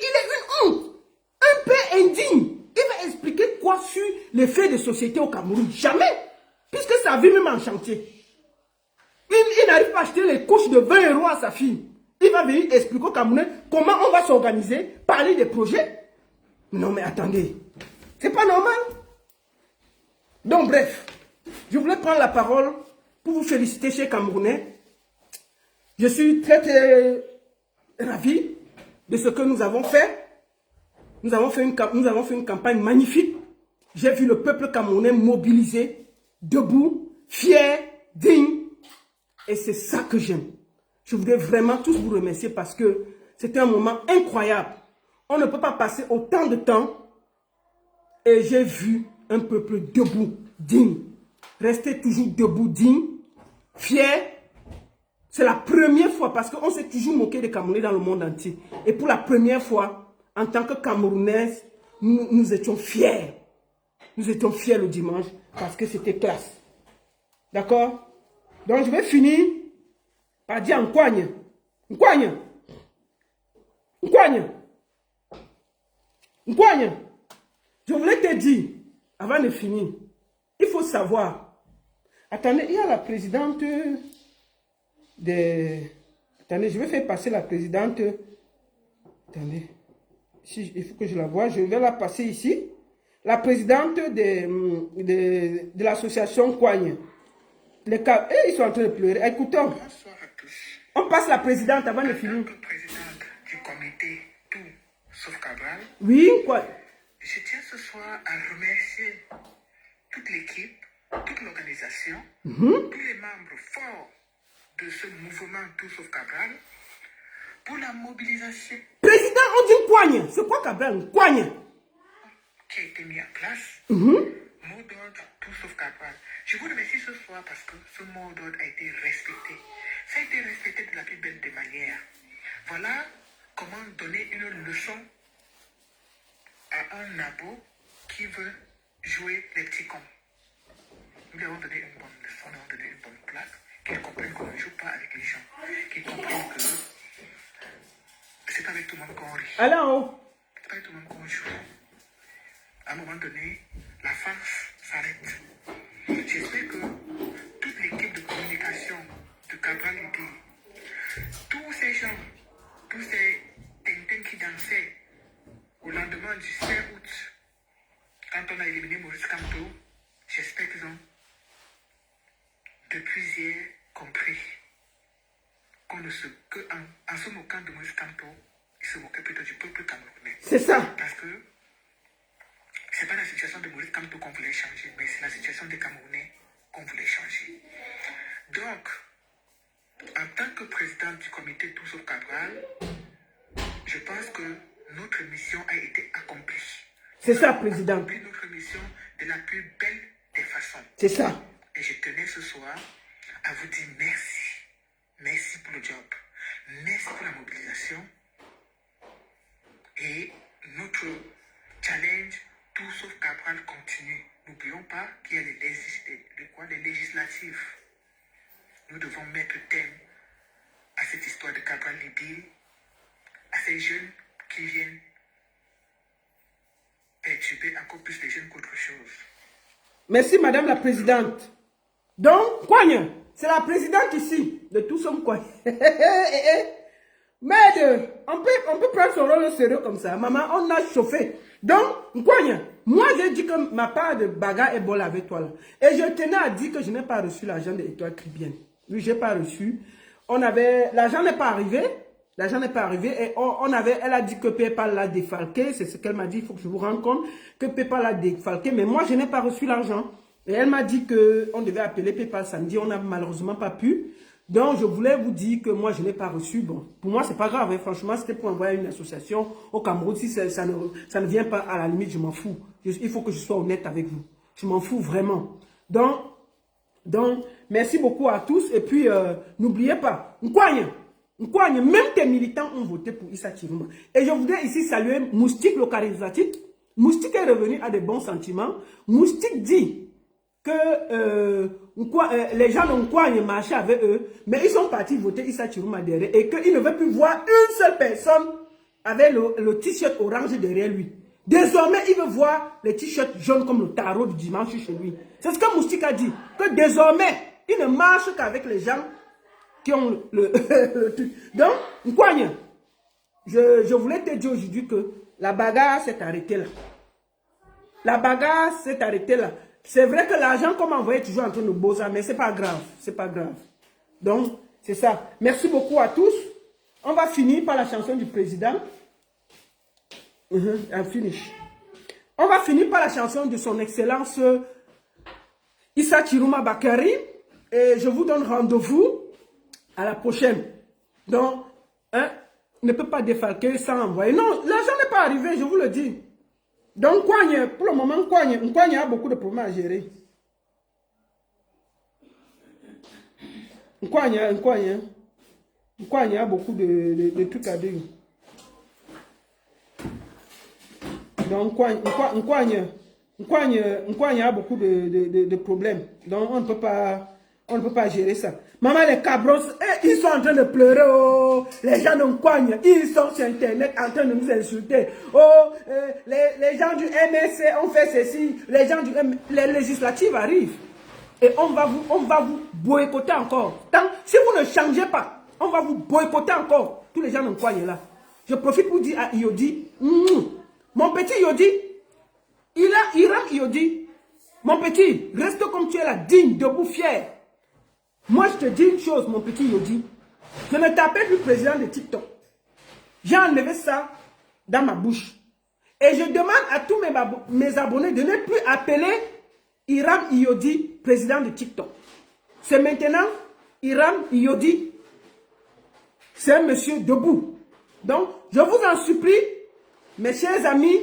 est une honte. Un peu indigne. Il va expliquer quoi sur les faits de société au Cameroun. Jamais. Puisque sa vie même en chantier. Il n'arrive pas à acheter les couches de 20 € à sa fille. Il va venir expliquer aux Camerounais comment on va s'organiser, parler des projets. Non mais attendez. C'est pas normal. Donc bref, je voulais prendre la parole pour vous féliciter, chers Camerounais. Je suis très ravi de ce que nous avons fait. Nous avons fait une campagne magnifique. J'ai vu le peuple camerounais mobilisé, debout, fier, digne. Et c'est ça que j'aime. Je voudrais vraiment tous vous remercier parce que c'était un moment incroyable. On ne peut pas passer autant de temps. Et j'ai vu un peuple debout, digne. Rester toujours debout, digne, fier. C'est la première fois parce qu'on s'est toujours moqué des Camerounais dans le monde entier. Et pour la première fois, en tant que Camerounaises, nous étions fiers. Nous étions fiers le dimanche parce que c'était classe. D'accord? Donc je vais finir par dire Nkwagne. Nkwagne. Nkwagne. Nkwagne. Je voulais te dire, avant de finir, il faut savoir. Attendez, il y a la présidente des... Attendez, je vais faire passer la présidente. Attendez. Il faut que je la voie. Je vais la passer ici. La présidente de l'association Nkwagne. Ils sont en train de pleurer. Écoutons. Bonsoir à tous. On passe la présidente avant de finir. En tant que présidente du comité Tout sauf Cabral, Oui, quoi? je tiens ce soir à remercier toute l'équipe, toute l'organisation, tous les membres forts de ce mouvement Tout sauf Cabral pour la mobilisation Président, on dit Nkwagne. C'est quoi Cabral? Nkwagne. qui a été mise en place. Mot d'ordre Tout sauf Cabral. Je vous remercie ce soir parce que ce mot d'ordre a été respecté. Ça a été respecté de la plus belle des manières. Voilà comment donner une leçon à un nabo qui veut jouer les petits cons. Nous lui avons donné une bonne leçon, nous avons donné une bonne place, qu'ils comprennent qu'on ne joue pas avec les gens, qu'ils comprennent que c'est pas avec tout le monde qu'on rit. Alors, C'est pas avec tout le monde qu'on joue. À un moment donné, la farce s'arrête. J'espère que toute l'équipe de communication de Cabral Indy, tous ces gens, tous ces tintins qui dansaient au lendemain du 5 août, quand on a éliminé Maurice Kamto, j'espère qu'ils ont depuis hier compris qu'on ne se, que en se moquant de Maurice Kamto, ils se moquaient plutôt du peuple camerounais. c'est ça. Parce que c'est pas la situation de Maurice Kamto qu'on voulait changer, mais c'est la situation des Camerounais qu'on voulait changer. Donc, en tant que président du comité Tout sauf Cabral, je pense que notre mission a été accomplie. C'est ça, président. Accompli notre mission de la plus belle des façons. C'est ça. Et je tenais ce soir à vous dire merci. Merci pour le job. Merci pour la mobilisation. Et notre challenge Tout sauf Cabral continue. N'oublions pas qu'il y a les législatifs. Nous devons mettre terme à cette histoire de Cabral Libye, à ces jeunes qui viennent perturber encore plus les jeunes qu'autre chose. Merci, Madame la Présidente. Donc, Kouagne, c'est la présidente ici de tout son coin. Mais on peut prendre son rôle au sérieux comme ça. Maman, on a chauffé. Donc, Kouagne, moi j'ai dit que ma part de bagarre est bonne avec toi là. Et je tenais à dire que je n'ai pas reçu l'argent de l'Étoile Caribéenne. Oui, je n'ai pas reçu. L'argent n'est pas arrivé. L'argent n'est pas arrivé et elle a dit que PayPal l'a défalqué. C'est ce qu'elle m'a dit. Il faut que je vous rende compte que PayPal l'a défalqué. Mais moi, je n'ai pas reçu l'argent. Et elle m'a dit qu'on devait appeler PayPal samedi. On n'a malheureusement pas pu. Donc, je voulais vous dire que moi, je n'ai pas reçu. Bon, pour moi, c'est pas grave. Hein. Franchement, c'était pour envoyer une association au Cameroun. Si ça ne vient pas à la limite, je m'en fous. Il faut que je sois honnête avec vous. Je m'en fous vraiment. Donc, merci beaucoup à tous. Et puis, n'oubliez pas, Nkouagne, même tes militants ont voté pour Issa Chiruma. Et je voudrais ici saluer Moustique, le charismatique. Moustique est revenu à de bons sentiments. Moustique dit que les gens de Nkouagne marchaient avec eux, mais ils sont partis voter Issa Chiruma derrière et qu'ils ne veulent plus voir une seule personne avec le t-shirt orange derrière lui. Désormais, il veut voir les t-shirts jaunes comme le tarot du dimanche chez lui. C'est ce que Moustique a dit. Que désormais, il ne marche qu'avec les gens qui ont le truc. Donc, Nkouagne, je voulais te dire aujourd'hui que la bagarre s'est arrêtée là. La bagarre s'est arrêtée là. C'est vrai que l'argent qu'on m'a envoyé est toujours en train de bosser, mais c'est pas grave. C'est pas grave. Donc, c'est ça. Merci beaucoup à tous. On va finir par la chanson du président. Finish. On va finir par la chanson de son excellence Issa Chiruma Bakary. Et je vous donne rendez-vous à la prochaine. Donc, ne peut pas défalquer sans envoyer. Non, l'argent n'est pas arrivé, je vous le dis. Donc, Nkouagne, pour le moment, Nkouagne a beaucoup de problèmes à gérer. Nkouagne a beaucoup de trucs à dire. Donc, Nkouagne a beaucoup de problèmes. Donc, on ne peut pas gérer ça. Maman, les cabros, ils sont en train de pleurer. Oh, les gens de Nkouagne, ils sont sur Internet en train de nous insulter. Oh, les gens du MSC ont fait ceci. Les législatives arrivent. Et on va vous boycotter encore. Si vous ne changez pas, on va vous boycotter encore. Tous les gens de Nkouagne là. Je profite pour dire à Yodi, mon petit Yodi, Iram Yodi, mon petit, reste comme tu es là, digne, debout, fier. Moi, je te dis une chose, mon petit Yodi. Je ne t'appelle plus président de TikTok. J'ai enlevé ça dans ma bouche. Et je demande à tous mes abonnés de ne plus appeler Iram Yodi président de TikTok. C'est maintenant Iram Yodi. C'est un monsieur debout. Donc, je vous en supplie, mes chers amis,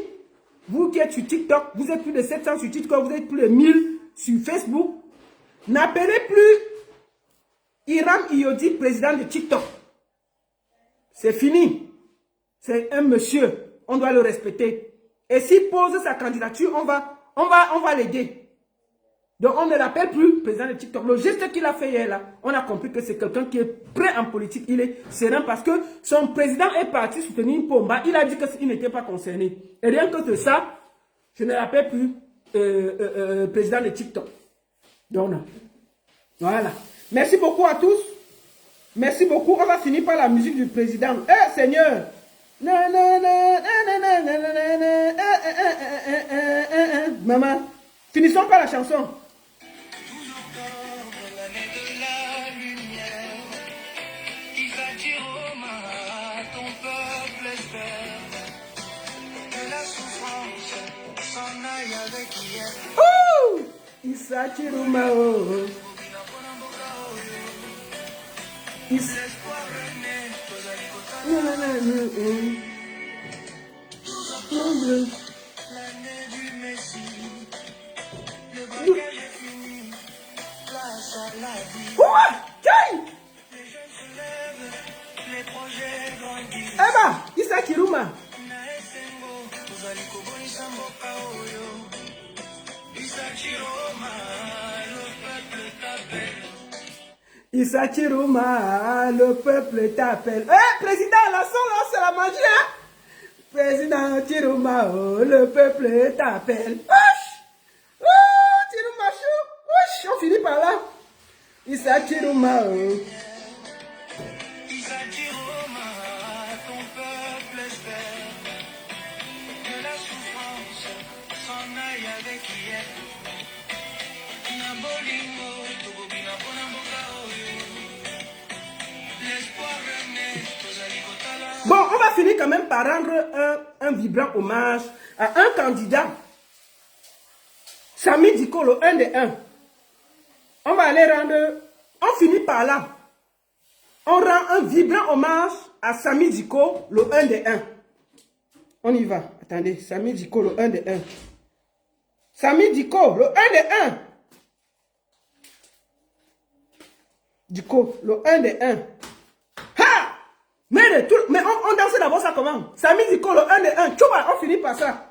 vous qui êtes sur TikTok, vous êtes plus de 700 sur TikTok, vous êtes plus de 1000 sur Facebook. N'appelez plus Iram Yodi, président de TikTok. C'est fini. C'est un monsieur. On doit le respecter. Et s'il pose sa candidature, on va l'aider. Donc on ne l'appelle plus président de TikTok. Le geste qu'il a fait hier là, on a compris que c'est quelqu'un qui est prêt en politique. Il est serein parce que son président est parti soutenir Pomba. Il a dit qu'il n'était pas concerné. Et rien que de ça, je ne l'appelle plus président de TikTok. Donc voilà. Merci beaucoup à tous. Merci beaucoup. On va finir par la musique du président. Eh Seigneur. Maman. Finissons par la chanson. Issa Chiruma, Eba, Issa Chiruma. Issa Chiruma, le peuple t'appelle. Eh, président, la son là, c'est la magie, hein? Président Chiruma, oh, le peuple t'appelle. Wesh! Oh, Chiruma chou! Wesh, on finit par là. Issa Chiruma, oh. Issa Chiroma, ton peuple espère que la souffrance s'en aille avec hier. Nambolingo, Tobobina Bonamboka, l'espoir renaît, Tozali Kotala. Bon, on va finir quand même par rendre un vibrant hommage à un candidat. Samy Diko, le 1 des 1. On va aller rendre... On finit par là. On rend un vibrant hommage à Samy Diko, le 1 des 1. On y va. Attendez, Samy Diko, le 1 des 1. Samy Diko, le 1 des 1. Diko, le 1 des 1. Ha! Mais on dansait d'abord ça comment? Samy Diko, le 1 des 1. Tchouba, on finit par ça.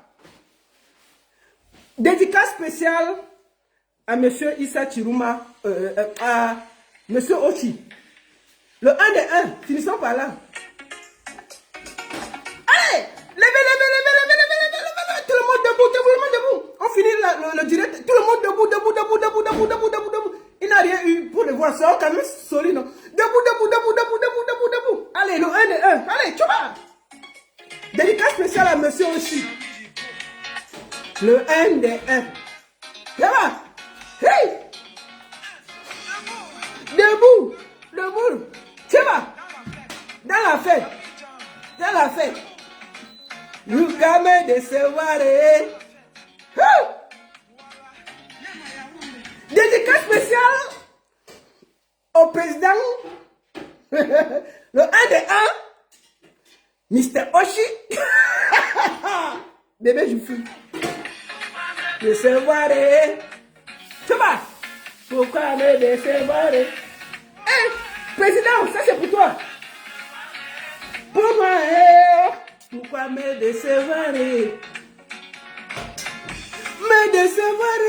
Dédicace spéciale à monsieur Issa Chiruma, à monsieur Ochi. Le 1 des 1, finissons par là. Allez! Levez, tout le monde debout. On finit le direct, tout le monde debout. Il n'a rien eu pour le voir, c'est quand même solide, non? Debout. Allez, le 1 des 1. Allez, tchouba! Dédicace spéciale à monsieur Ochi. Le 1 des 1. Là-bas! Hey! Debout! Tu vas! Dans la fête! Nous gamins de savoir. Dédicace spéciale au président. Le 1 des 1. Mr. Oshi. Bébé, je fous. Décevoir. Tu vas! Pourquoi me décevoir? Hey, président, ça c'est pour toi. Pour moi, pourquoi me décevoir? Me décevoir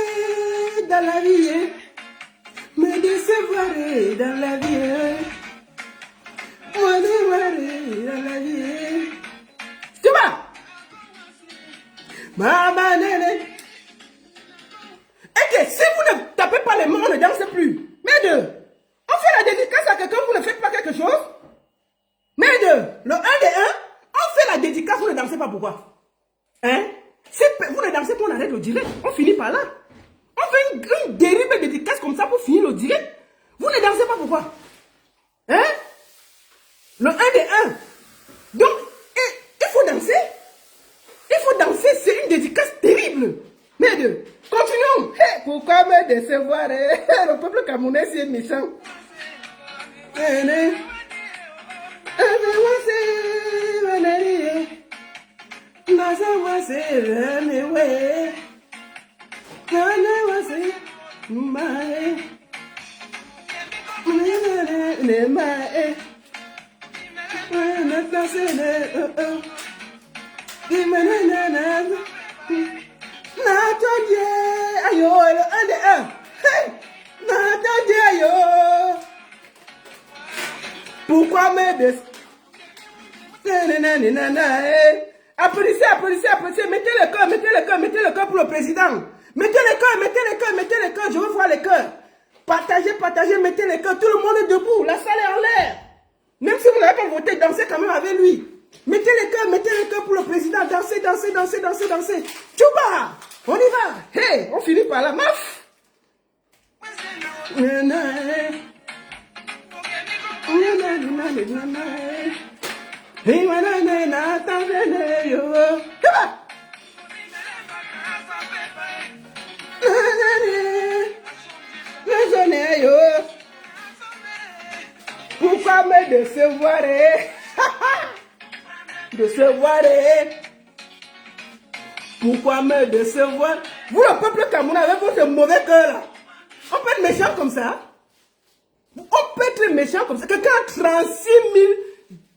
dans la vie. Me décevoir dans la vie. Me décevoir dans la vie. Tu vas? Maman, néné. Et que si vous ne tapez pas les mains, on ne danse plus. Mais deux, on fait la dédicace à quelqu'un, vous ne faites pas quelque chose. Mais deux, le 1 des 1, on fait la dédicace, vous ne dansez pas, pourquoi? Hein? Si vous ne dansez pas, on arrête le direct. On finit par là. On fait une dérive dédicace comme ça pour finir le direct. Vous ne dansez pas, pourquoi? Hein? Le 1 des 1. Donc, il faut danser. Il faut danser, c'est une dédicace terrible. Mais deux, continuons. Hey, pourquoi me décevoir? Le peuple camerounais, c'est méchant. Aïe, le 1 des 1. Hey, aïe. Pourquoi me décevoir? Applaudissez. Mettez le cœur pour le président. Mettez le cœur. Je veux voir les cœurs. Partagez, mettez les cœurs. Tout le monde est debout. La salle est en l'air. Même si vous n'avez pas voté, dansez quand même avec lui. Mettez les cœurs pour le président. Dansez. Tchouba! On y va. Hey, on finit par la maf. Pourquoi me décevoir? Pourquoi me décevoir? Vous, le peuple camerounais, avec votre mauvais cœur là, on peut être méchant comme ça. Quelqu'un a 36 000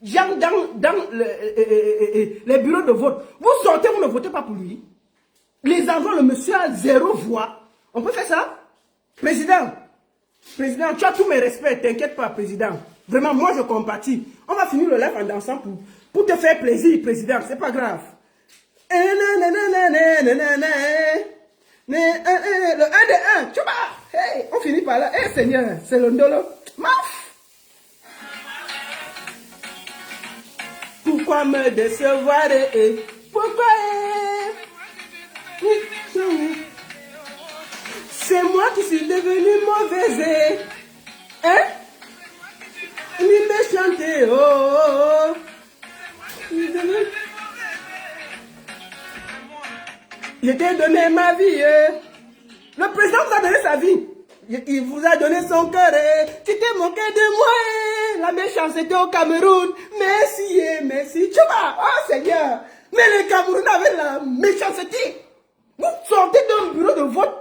gens dans les bureaux de vote. Vous sortez, vous ne votez pas pour lui. Les enfants, le monsieur a 0 voix. On peut faire ça? Président, Président, tu as tous mes respects, t'inquiète pas, président. Vraiment, moi je compatis. On va finir le live en dansant pour te faire plaisir, président, c'est pas grave. Le 1 de 1, tu vois. Hey, on finit par là. Hey Seigneur, c'est le ndolo. Maf. Pourquoi me décevoir? Pourquoi? C'est moi qui suis devenu mauvaise. Hein? Ni méchante. Oh. Je t'ai donné ma vie. Le président vous a donné sa vie. Il vous a donné son cœur. Tu t'es moqué de moi. La méchanceté au Cameroun. Merci, merci. Tu vois, oh Seigneur. Mais les Camerounais avaient la méchanceté. Vous sortez d'un bureau de vote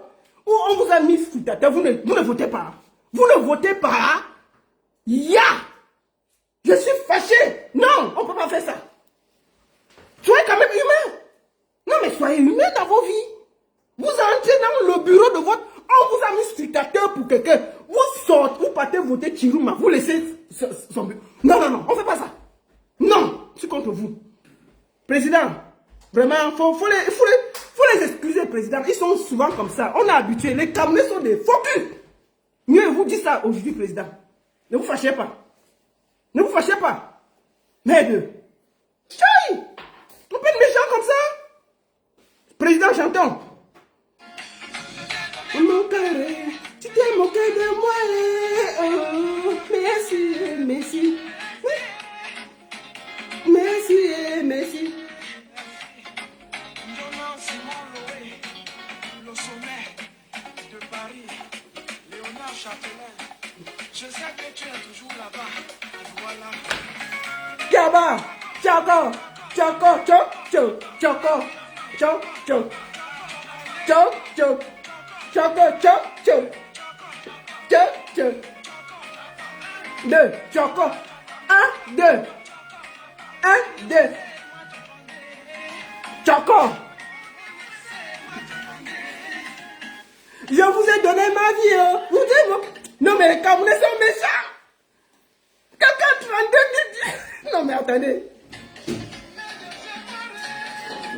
où on vous a mis scrutateur. Vous ne votez pas. Vous ne votez pas. Ya! Je suis fâché. Non, on ne peut pas faire ça. Soyez quand même humain. Non, mais soyez humain dans vos vies. Vous entrez dans le bureau de vote, on vous a mis scrutateur pour quelqu'un. Vous sortez, vous partez voter Chirouma, vous laissez son bureau. Non, non, non, on ne fait pas ça. Non, je suis contre vous. Président, vraiment, il faut les excuser, président. Ils sont souvent comme ça. On a habitué. Les Camerounais sont des focus. Mieux vous dites ça aujourd'hui, président. Ne vous fâchez pas. Ne vous fâchez pas. Merde. Chai! On peut être méchant comme ça? Président, j'entends. Mon carré, tu t'es moqué de moi. Oh, merci, merci. Merci, merci. Le sommet de Paris, Léonard Châtelain. Je sais que tu es toujours là-bas. Voilà. Yaba, Choco, Choco, Choco, Choco, Choco, Choco, Choco, Choco, Choco, Choco, 2, Choco, 1, 2, 1, 2, Choco. Je vous ai donné ma vie, hein. Vous dites, non mais les Camerounais sont méchants. Quelqu'un 32 non mais attendez.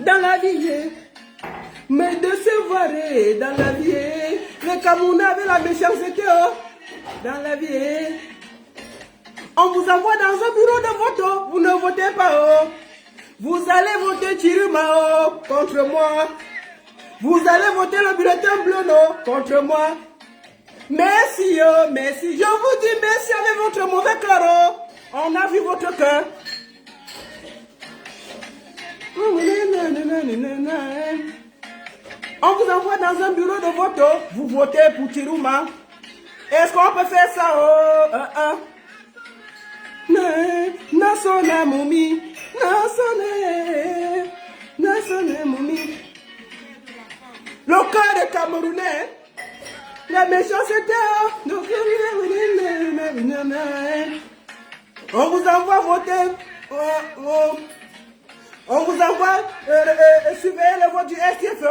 Dans la vie, me décevoir dans la vie. Les Camerounais avaient la méchanceté, oh. Dans la vie. On vous envoie dans un bureau de vote, oh. Vous ne votez pas, oh. Vous allez voter Chirouma, oh, contre moi. Vous allez voter le bulletin bleu, non, contre moi. Merci, oh, merci. Je vous dis merci avec votre mauvais cœur, oh. On a vu votre cœur. On vous envoie dans un bureau de vote, oh. Vous votez pour Chirouma. Est-ce qu'on peut faire ça, oh? Nasone Moumi. Nasone Moumi. Le cœur des Camerounais, la méchanceté, on vous envoie voter, on vous envoie surveiller le vote du STF,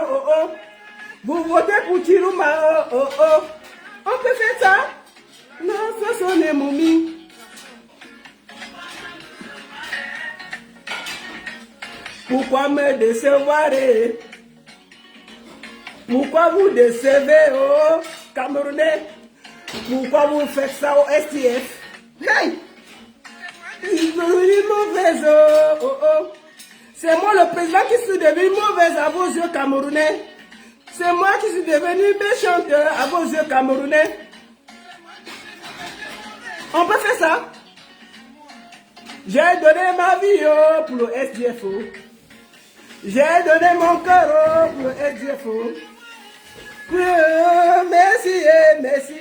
vous votez pour Chirouma, on peut faire ça? Non, ça sont les momies. Pourquoi me décevoir? Pourquoi vous décevez, oh, Camerounais? Pourquoi vous faites ça au STF? Hey! Ils sont devenus mauvaises, C'est moi le président qui suis devenu mauvaise à vos yeux, Camerounais. C'est moi qui suis devenu méchante à vos yeux, Camerounais. On peut faire ça? J'ai donné ma vie, oh, pour le SDF, oh. J'ai donné mon cœur, oh, pour le SDF, oh. Merci, merci.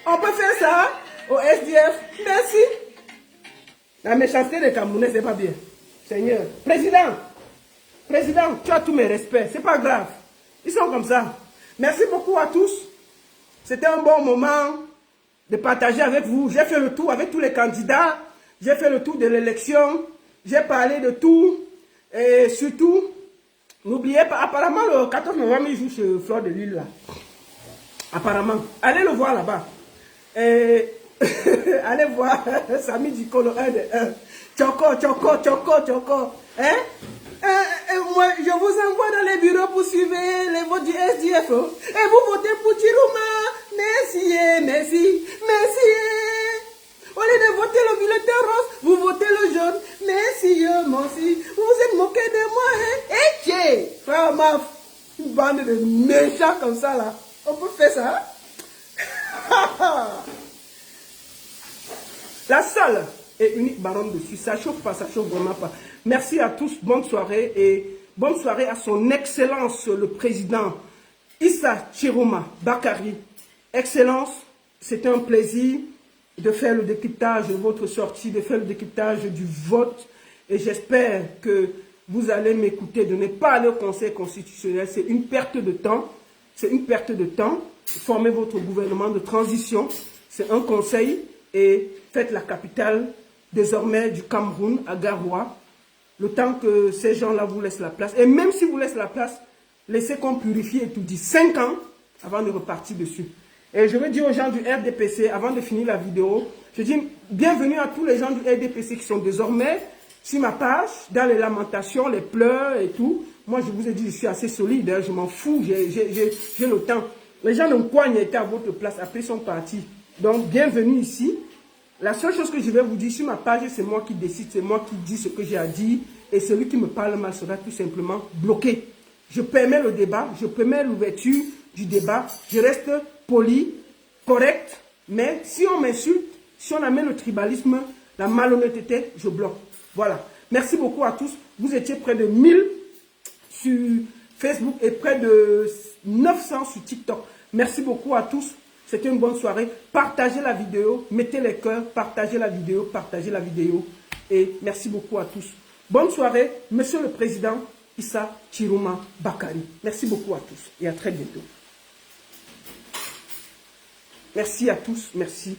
On peut faire ça au SDF. Merci. La méchanceté des Camerounais, c'est pas bien. Seigneur. Président, tu as tous mes respects. C'est pas grave. Ils sont comme ça. Merci beaucoup à tous. C'était un bon moment de partager avec vous. J'ai fait le tour avec tous les candidats. J'ai fait le tour de l'élection. J'ai parlé de tout. Et surtout, n'oubliez pas, apparemment le 14 novembre, il joue sur Fleur de Lille là. Apparemment. Allez le voir là-bas. Allez voir Samy Dikolo 1 de 1. Tchoko. Hein? Moi, je vous envoie dans les bureaux pour suivre les votes du SDF. Et vous votez pour Chirouma. Merci. Au lieu de voter le bulletin rose, vous votez le jaune. Merci. Vous vous êtes moqué de moi. Hein? Et tiens, frère Maf, une bande de méchants comme ça là. On peut faire ça. La seule et unique baronne dessus, ça chauffe pas, ça chauffe vraiment pas. Merci à tous, bonne soirée et bonne soirée à son excellence le président Issa Chirouma Bakari. Excellence, c'était un plaisir de faire le décryptage de votre sortie, de faire le décryptage du vote et j'espère que vous allez m'écouter, de ne pas aller au Conseil constitutionnel, c'est une perte de temps, formez votre gouvernement de transition, c'est un conseil et faites la capitale désormais du Cameroun à Garoua, le temps que ces gens-là vous laissent la place. Et même si vous laissez la place, laissez qu'on purifie et tout dit 5 ans avant de repartir dessus. Et je veux dire aux gens du RDPC, avant de finir la vidéo, je dis bienvenue à tous les gens du RDPC qui sont désormais sur ma page, dans les lamentations, les pleurs et tout. Moi, je vous ai dit, je suis assez solide, hein, je m'en fous, j'ai le temps. Les gens de Nkouagne étaient à votre place, après ils sont partis. Donc, bienvenue ici. La seule chose que je vais vous dire sur ma page, c'est moi qui décide, c'est moi qui dis ce que j'ai à dire. Et celui qui me parle mal sera tout simplement bloqué. Je permets le débat, je permets l'ouverture du débat. Je reste poli, correct. Mais si on m'insulte, si on amène le tribalisme, la malhonnêteté, je bloque. Voilà. Merci beaucoup à tous. Vous étiez près de 1000 sur Facebook et près de 900 sur TikTok. Merci beaucoup à tous. C'était une bonne soirée. Partagez la vidéo, mettez les cœurs, partagez la vidéo. Et merci beaucoup à tous. Bonne soirée, Monsieur le Président Issa Chirouma Bakari. Merci beaucoup à tous et à très bientôt. Merci à tous, merci.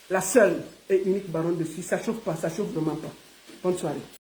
La seule et unique baronne dessus, ça chauffe pas, ça chauffe vraiment pas. Bonne soirée.